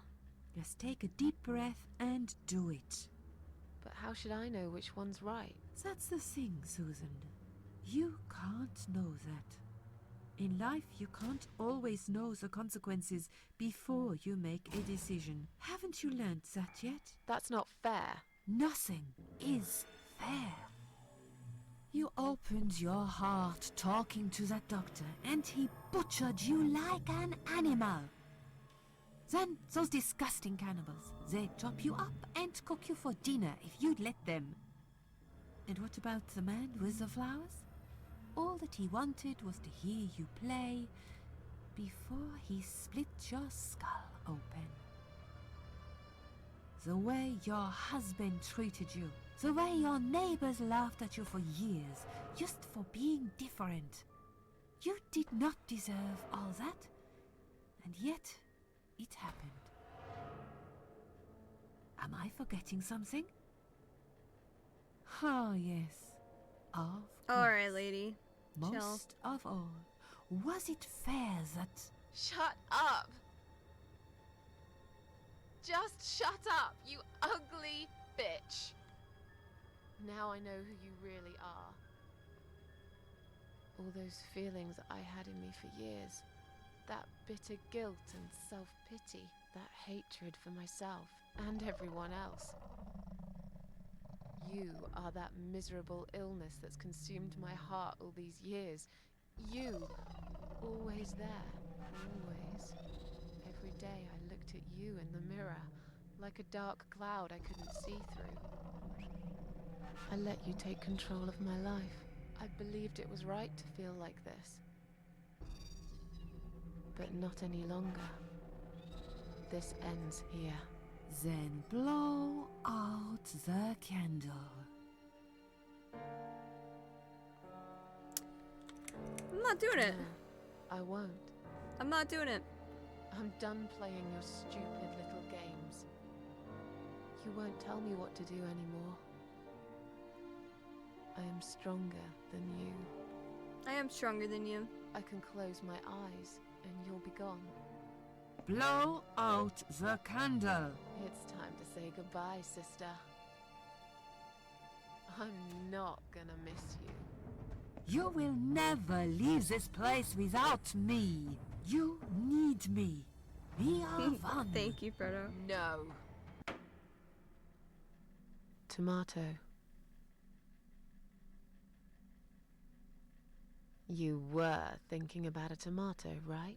Speaker 9: Just take a deep breath and do it.
Speaker 2: But how should I know which one's right?
Speaker 9: That's the thing, Susan. You can't know that. In life, you can't always know the consequences before you make a decision. Haven't you learned that yet?
Speaker 2: That's not fair.
Speaker 9: Nothing is fair. You opened your heart talking to that doctor, and he butchered you like an animal. Then those disgusting cannibals, they chop you up and cook you for dinner if you'd let them. And what about the man with the flowers? All that he wanted was to hear you play before he split your skull open. The way your husband treated you, the way your neighbors laughed at you for years, just for being different. You did not deserve all that, and yet it happened. Am I forgetting something? Oh, yes. Of course.
Speaker 1: Alright, lady.
Speaker 9: Most of all, was it fair that...
Speaker 2: Shut up! Just shut up, you ugly bitch! Now I know who you really are. All those feelings I had in me for years. That bitter guilt and self-pity. That hatred for myself and everyone else. You are that miserable illness that's consumed my heart all these years. You, always there, always. Every day I looked at you in the mirror, like a dark cloud I couldn't see through. I let you take control of my life. I believed it was right to feel like this. But not any longer. This ends here.
Speaker 9: Then blow out the candle.
Speaker 1: I'm not doing it.
Speaker 2: No, I won't.
Speaker 1: I'm not doing it.
Speaker 2: I'm done playing your stupid little games. You won't tell me what to do anymore. I am stronger than you.
Speaker 1: I am stronger than you.
Speaker 2: I can close my eyes and you'll be gone.
Speaker 9: Blow out the candle.
Speaker 2: It's time to say goodbye, sister. I'm not gonna miss you.
Speaker 9: You will never leave this place without me. You need me. We are one.
Speaker 1: Thank you, Frodo.
Speaker 2: No. Tomato. You were thinking about a tomato, right?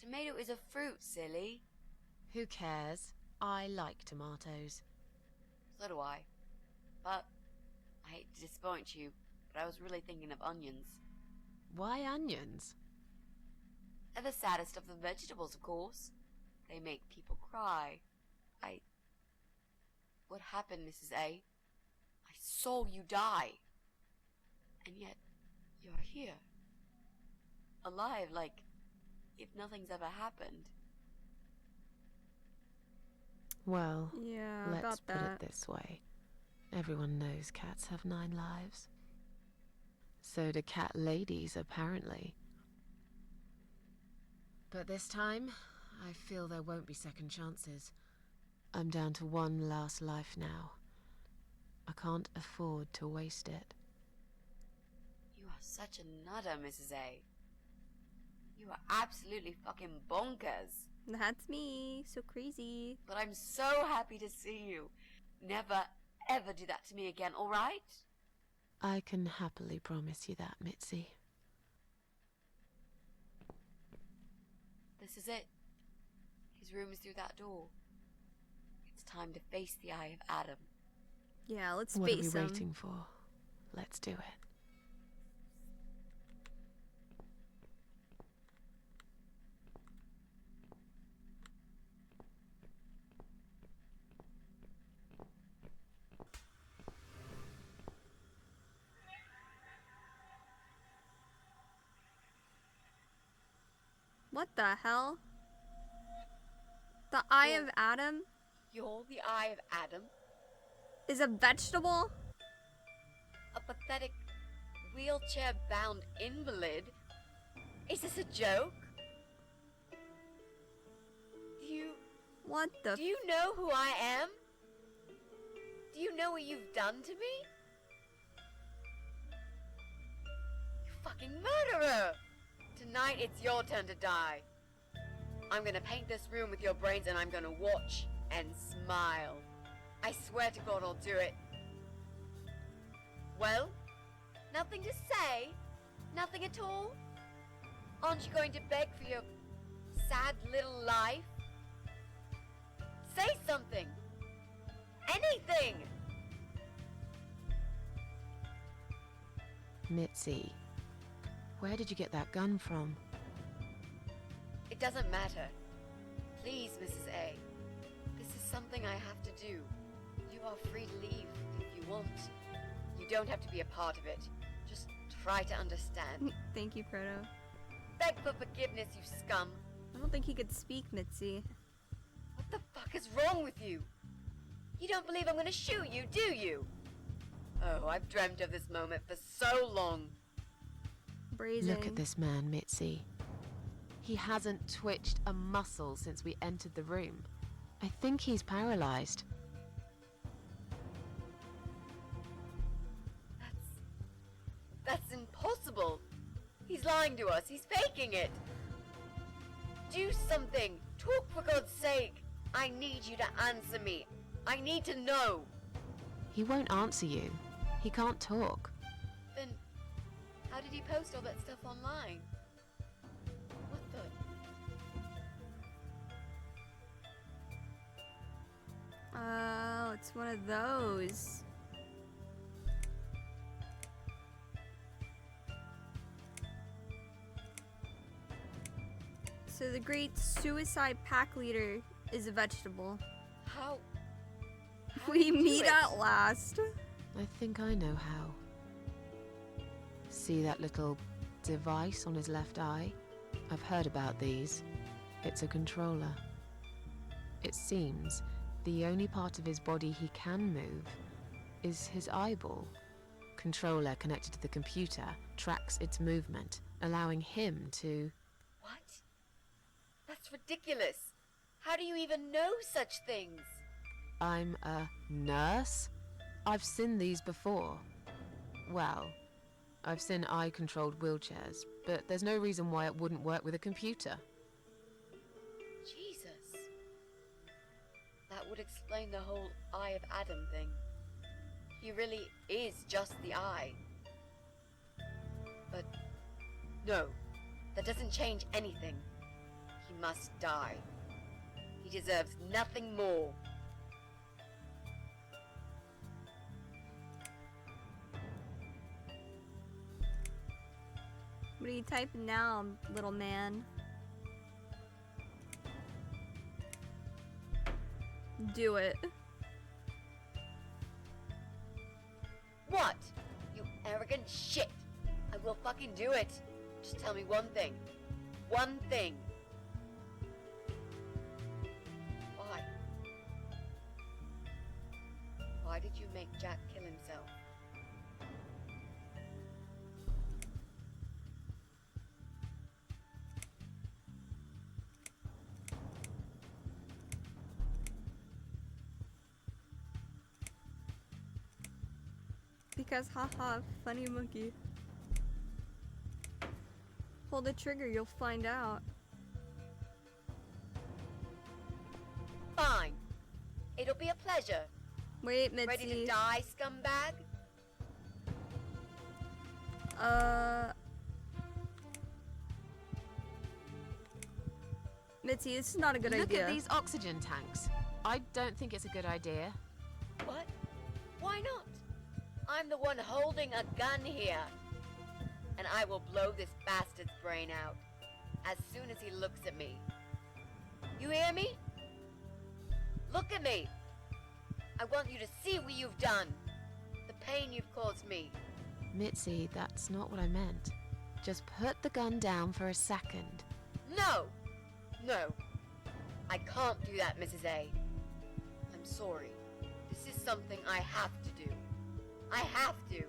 Speaker 3: Tomato is a fruit, silly.
Speaker 2: Who cares? I like tomatoes.
Speaker 3: So do I. But I hate to disappoint you, but I was really thinking of onions.
Speaker 2: Why onions?
Speaker 3: They're the saddest of the vegetables, of course. They make people cry. What happened, Mrs. A? I saw you die. And yet, you're here. Alive, like if nothing's ever happened.
Speaker 2: Well,
Speaker 1: Yeah,
Speaker 2: let's
Speaker 1: about
Speaker 2: put
Speaker 1: that.
Speaker 2: it this way. Everyone knows cats have 9 lives. So do cat ladies, apparently. But this time, I feel there won't be second chances. I'm down to 1 last life now. I can't afford to waste it.
Speaker 3: You are such a nutter, Mrs. A. You are absolutely fucking bonkers.
Speaker 1: That's me. So crazy.
Speaker 3: But I'm so happy to see you. Never, ever do that to me again, alright?
Speaker 2: I can happily promise you that, Mitzi.
Speaker 3: This is it. His room is through that door. It's time to face the Eye of Adam.
Speaker 1: Yeah, let's
Speaker 2: What are we
Speaker 1: face him.
Speaker 2: waiting for? Let's do it.
Speaker 1: What the hell? The Eye of Adam
Speaker 3: You're the Eye of Adam?
Speaker 1: is a vegetable?
Speaker 3: A pathetic, wheelchair-bound invalid? Is this a joke?
Speaker 1: What the
Speaker 3: Do you know who I am? Do you know what you've done to me? You fucking murderer! Tonight it's your turn to die. I'm gonna paint this room with your brains and I'm gonna watch and smile. I swear to God I'll do it. Well, nothing to say? Nothing at all? Aren't you going to beg for your sad little life? Say something! Anything!
Speaker 2: Mitzi, where did you get that gun from?
Speaker 3: It doesn't matter. Please, Mrs. A. This is something I have to do. You are free to leave if you want. You don't have to be a part of it. Just try to understand.
Speaker 1: Thank you, Frodo.
Speaker 3: Beg for forgiveness, you scum.
Speaker 1: I don't think he could speak, Mitzi.
Speaker 3: What the fuck is wrong with you? You don't believe I'm gonna shoot you, do you? Oh, I've dreamt of this moment for so long.
Speaker 1: Brazen.
Speaker 2: Look at this man, Mitzi. He hasn't twitched a muscle since we entered the room. I think he's paralyzed.
Speaker 3: That's impossible. He's lying to us. He's faking it. Do something. Talk for God's sake. I need you to answer me. I need to know.
Speaker 2: He won't answer you. He can't talk.
Speaker 3: Then, how did he post all that stuff online? What the?
Speaker 1: Oh, it's one of those. So the great suicide pack leader is a vegetable.
Speaker 3: How?
Speaker 1: We
Speaker 3: did you do
Speaker 1: meet
Speaker 3: it?
Speaker 1: at last.
Speaker 2: I think I know how. See that little device on his left eye? I've heard about these. It's a controller. It seems the only part of his body he can move is his eyeball. Controller connected to the computer tracks its movement, allowing him to...
Speaker 3: What? That's ridiculous. How do you even know such things?
Speaker 2: I'm a nurse? I've seen these before. Well, I've seen eye-controlled wheelchairs, but there's no reason why it wouldn't work with a computer.
Speaker 3: Jesus. That would explain the whole Eye of Adam thing. He really is just the eye. But no, that doesn't change anything. He must die. He deserves nothing more.
Speaker 1: What are you typing now, little man? Do it.
Speaker 3: What? You arrogant shit. I will fucking do it. Just tell me one thing. One thing. Why? Why did you make Jack kill himself?
Speaker 1: Because haha, funny monkey. Pull the trigger, you'll find out.
Speaker 3: Fine. It'll be a pleasure.
Speaker 1: Wait, Mitzi.
Speaker 3: Ready to die, scumbag?
Speaker 1: Mitzi, this is not a good
Speaker 2: Look
Speaker 1: idea.
Speaker 2: at these oxygen tanks. I don't think it's a good idea.
Speaker 3: What? Why not? I'm the one holding a gun here. And I will blow this bastard's brain out as soon as he looks at me. You hear me? Look at me. I want you to see what you've done. The pain you've caused me.
Speaker 2: Mitzi, that's not what I meant. Just put the gun down for a second.
Speaker 3: No! No. I can't do that, Mrs. A. I'm sorry. This is something I have to do. I have to.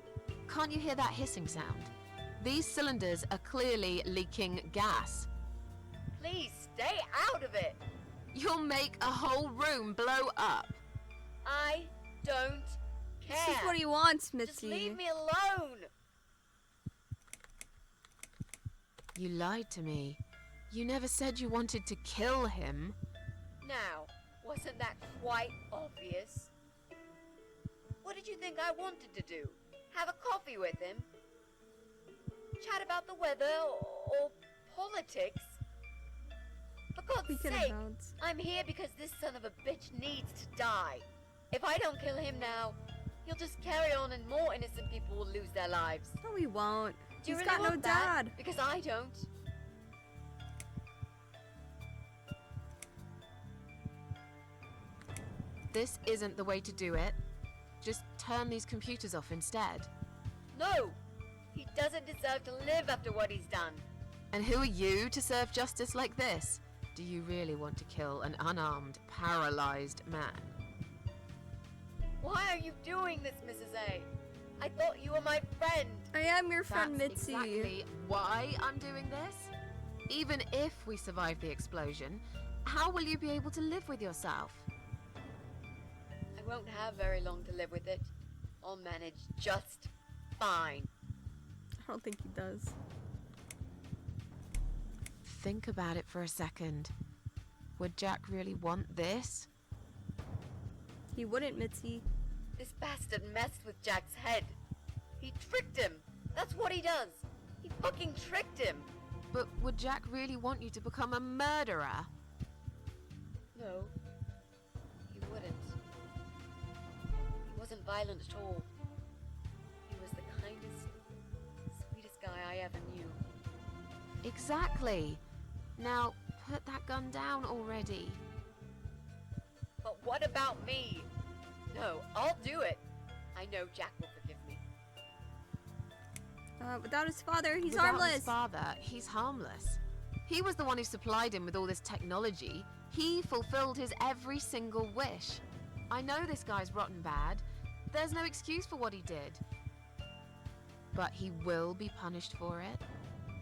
Speaker 2: Can't you hear that hissing sound? These cylinders are clearly leaking gas.
Speaker 3: Please stay out of it.
Speaker 2: You'll make a whole room blow up.
Speaker 3: I don't care.
Speaker 1: This is what he wants, Mitzi.
Speaker 3: Just leave me alone.
Speaker 2: You lied to me. You never said you wanted to kill him.
Speaker 3: Now, wasn't that quite obvious? What did you think I wanted to do? Have a coffee with him? Chat about the weather or politics? For God's
Speaker 1: Speaking
Speaker 3: sake,
Speaker 1: about...
Speaker 3: I'm here because this son of a bitch needs to die. If I don't kill him now, he'll just carry on and more innocent people will lose their lives.
Speaker 1: No, he won't.
Speaker 3: Do you
Speaker 1: He's
Speaker 3: really
Speaker 1: got no
Speaker 3: want that?
Speaker 1: dad.
Speaker 3: Because I don't.
Speaker 2: This isn't the way to do it. Just turn these computers off instead.
Speaker 3: No! He doesn't deserve to live after what he's done.
Speaker 2: And who are you to serve justice like this? Do you really want to kill an unarmed, paralyzed man?
Speaker 3: Why are you doing this, Mrs. A? I thought you were my friend.
Speaker 1: I am your friend,
Speaker 2: That's
Speaker 1: Mitzi.
Speaker 2: exactly why I'm doing this. Even if we survive the explosion, how will you be able to live with yourself?
Speaker 3: I won't have very long to live with it. I'll manage just fine.
Speaker 1: I don't think he does.
Speaker 2: Think about it for a second. Would Jack really want this?
Speaker 1: He wouldn't, Mitzi.
Speaker 3: This bastard messed with Jack's head. He tricked him. That's what he does. He fucking tricked him.
Speaker 2: But would Jack really want you to become a murderer?
Speaker 3: No, he wouldn't. He wasn't violent at all. He was the kindest, sweetest guy I ever knew.
Speaker 2: Exactly. Now, put that gun down already.
Speaker 3: But what about me? No, I'll do it. I know Jack will forgive me.
Speaker 1: Without his father, he's
Speaker 2: Without
Speaker 1: harmless.
Speaker 2: his father, he's harmless. He was the one who supplied him with all this technology. He fulfilled his every single wish. I know this guy's rotten bad. There's no excuse for what he did. But he will be punished for it.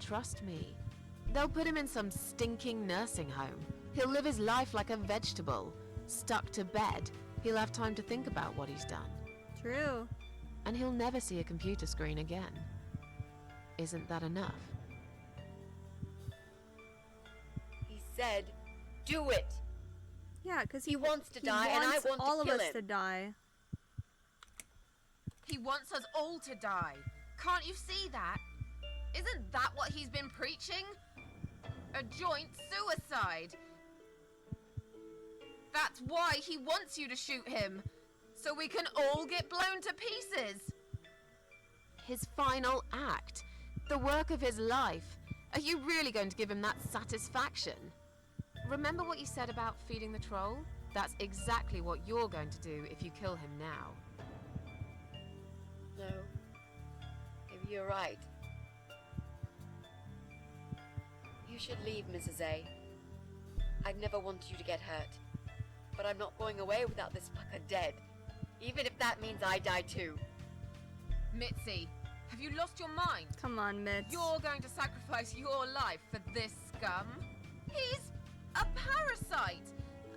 Speaker 2: Trust me. They'll put him in some stinking nursing home. He'll live his life like a vegetable, stuck to bed. He'll have time to think about what he's done.
Speaker 1: True.
Speaker 2: And he'll never see a computer screen again. Isn't that enough?
Speaker 3: He said, do it.
Speaker 1: Yeah, because
Speaker 3: He wants to
Speaker 1: he
Speaker 3: die, and I
Speaker 1: wants
Speaker 3: want to
Speaker 1: all of
Speaker 3: kill
Speaker 1: us
Speaker 3: him.
Speaker 1: to die.
Speaker 2: He wants us all to die. Can't you see that? Isn't that what he's been preaching? A joint suicide. That's why he wants you to shoot him. So we can all get blown to pieces. His final act. The work of his life. Are you really going to give him that satisfaction? Remember what you said about feeding the troll? That's exactly what you're going to do if you kill him now.
Speaker 3: No. Maybe you're right. You should leave, Mrs. A. I've never wanted you to get hurt. But I'm not going away without this fucker dead. Even if that means I die too.
Speaker 2: Mitzi, have you lost your mind?
Speaker 1: Come on, Mitz.
Speaker 2: You're going to sacrifice your life for this scum? He's a parasite!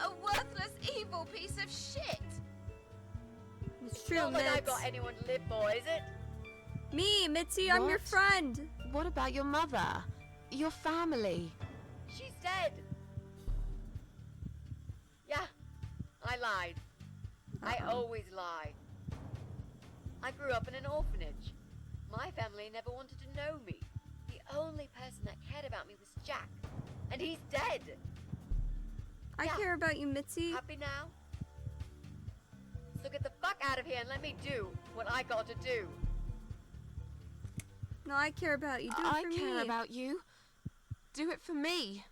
Speaker 2: A worthless, evil piece of shit!
Speaker 1: It's true,
Speaker 3: Not like I've
Speaker 1: Mitz.
Speaker 3: got anyone to live for, is it?
Speaker 1: Me, Mitzi, I'm your
Speaker 2: What?
Speaker 1: friend.
Speaker 2: What about your mother? Your family?
Speaker 3: She's dead. Yeah, I lied. I always lie. I grew up in an orphanage. My family never wanted to know me. The only person that cared about me was Jack. And he's dead.
Speaker 1: I
Speaker 3: Yeah.
Speaker 1: care about you, Mitzi.
Speaker 3: Happy now? So get the fuck out of here and let me do what I got to do.
Speaker 1: No, I care about you. Do it
Speaker 2: I
Speaker 1: for
Speaker 2: care
Speaker 1: me.
Speaker 2: about you. Do it for me.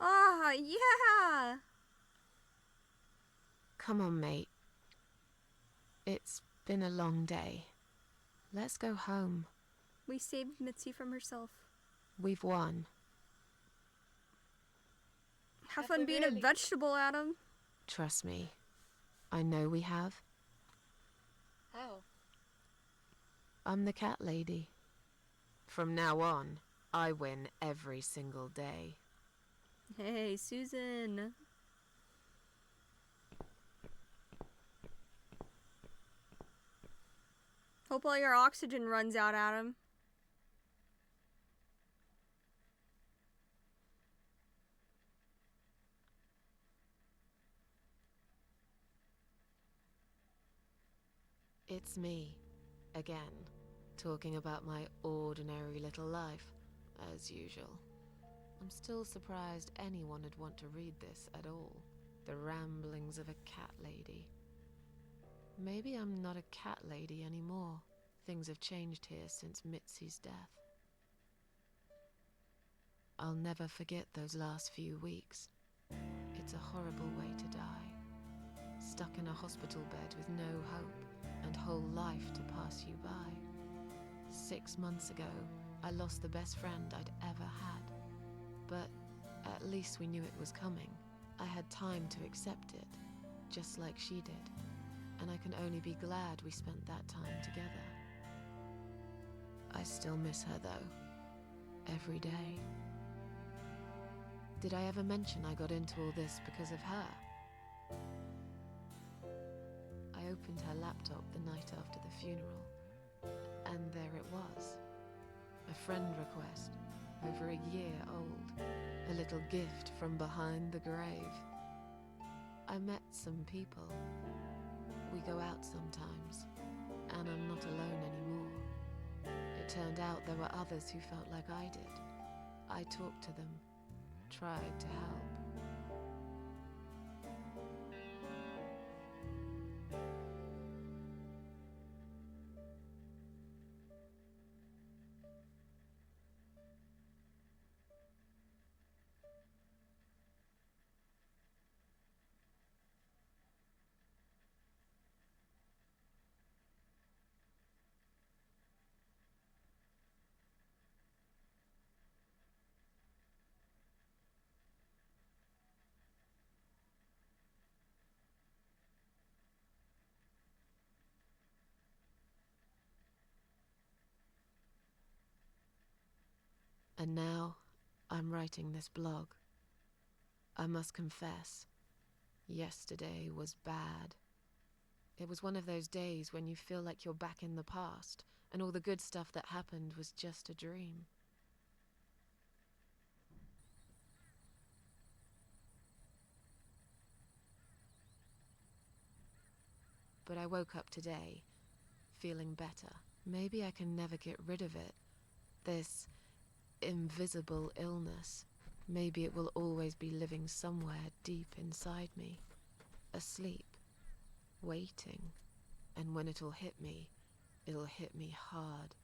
Speaker 1: Ah, yeah.
Speaker 2: Come on, mate. It's been a long day. Let's go home.
Speaker 1: We saved Mitzi from herself.
Speaker 2: We've won.
Speaker 1: Have
Speaker 3: Have
Speaker 1: fun
Speaker 3: we
Speaker 1: being
Speaker 3: really?
Speaker 1: a vegetable, Adam.
Speaker 2: Trust me. I know we have.
Speaker 3: How?
Speaker 2: I'm the cat lady. From now on, I win every single day.
Speaker 1: Hey, Susan. Hope all your oxygen runs out, Adam.
Speaker 2: It's me, again, talking about my ordinary little life, as usual. I'm still surprised anyone would want to read this at all. The ramblings of a cat lady. Maybe I'm not a cat lady anymore. Things have changed here since Mitzi's death. I'll never forget those last few weeks. It's a horrible way to die. Stuck in a hospital bed with no hope and whole life to pass you by. 6 months ago, I lost the best friend I'd ever had. But at least we knew it was coming. I had time to accept it, just like she did. And I can only be glad we spent that time together. I still miss her though, every day. Did I ever mention I got into all this because of her? I opened her laptop the night after the funeral, and there it was. A friend request, over a year old. A little gift from behind the grave. I met some people. We go out sometimes, and I'm not alone anymore. It turned out there were others who felt like I did. I talked to them, tried to help. And now I'm writing this blog. I must confess, yesterday was bad. It was one of those days when you feel like you're back in the past, and all the good stuff that happened was just a dream. But I woke up today, feeling better. Maybe I can never get rid of it. This invisible illness. Maybe it will always be living somewhere deep inside me, asleep, waiting. And when it'll hit me hard.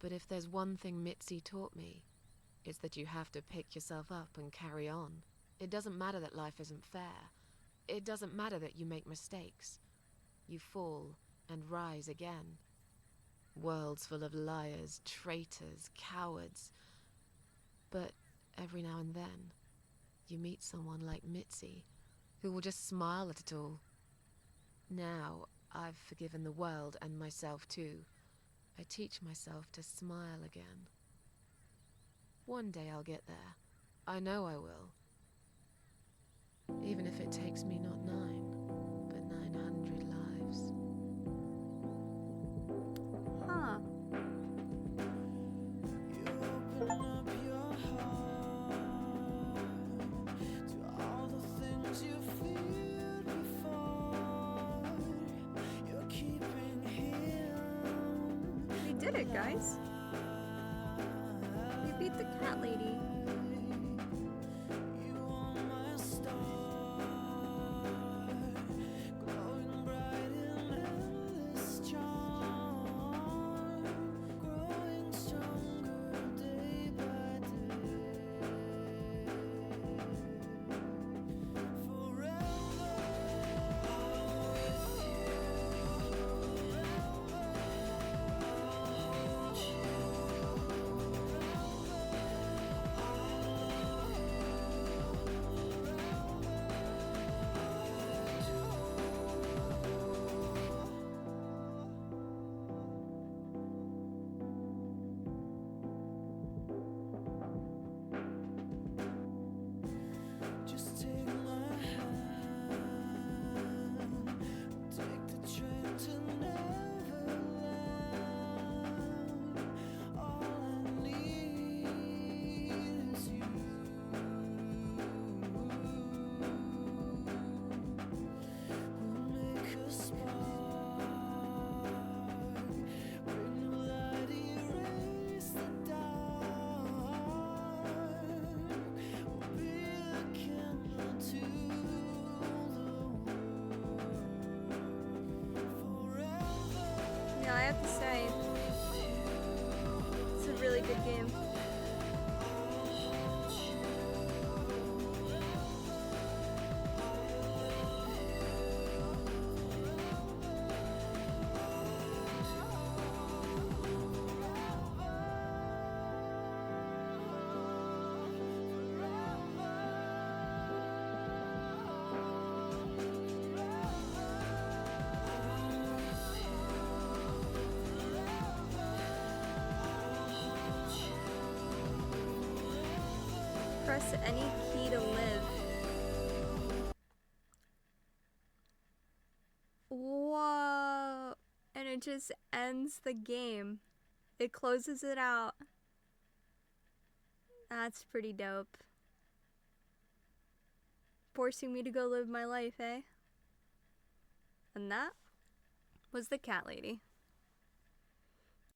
Speaker 2: But if there's one thing Mitzi taught me, it's that you have to pick yourself up and carry on. It doesn't matter that life isn't fair. It doesn't matter that you make mistakes. You fall and rise again. Worlds full of liars, traitors, cowards. But every now and then, you meet someone like Mitzi, who will just smile at it all. Now, I've forgiven the world and myself too. I teach myself to smile again. One day I'll get there. I know I will. Even if it takes me not 9, but 900 lives.
Speaker 1: Huh. We did it, guys. We beat the cat lady. Yeah, I have to say, it's a really good game. Press any key to live. Whoa! And it just ends the game. It closes it out. That's pretty dope. Forcing me to go live my life, eh? And that was the cat lady.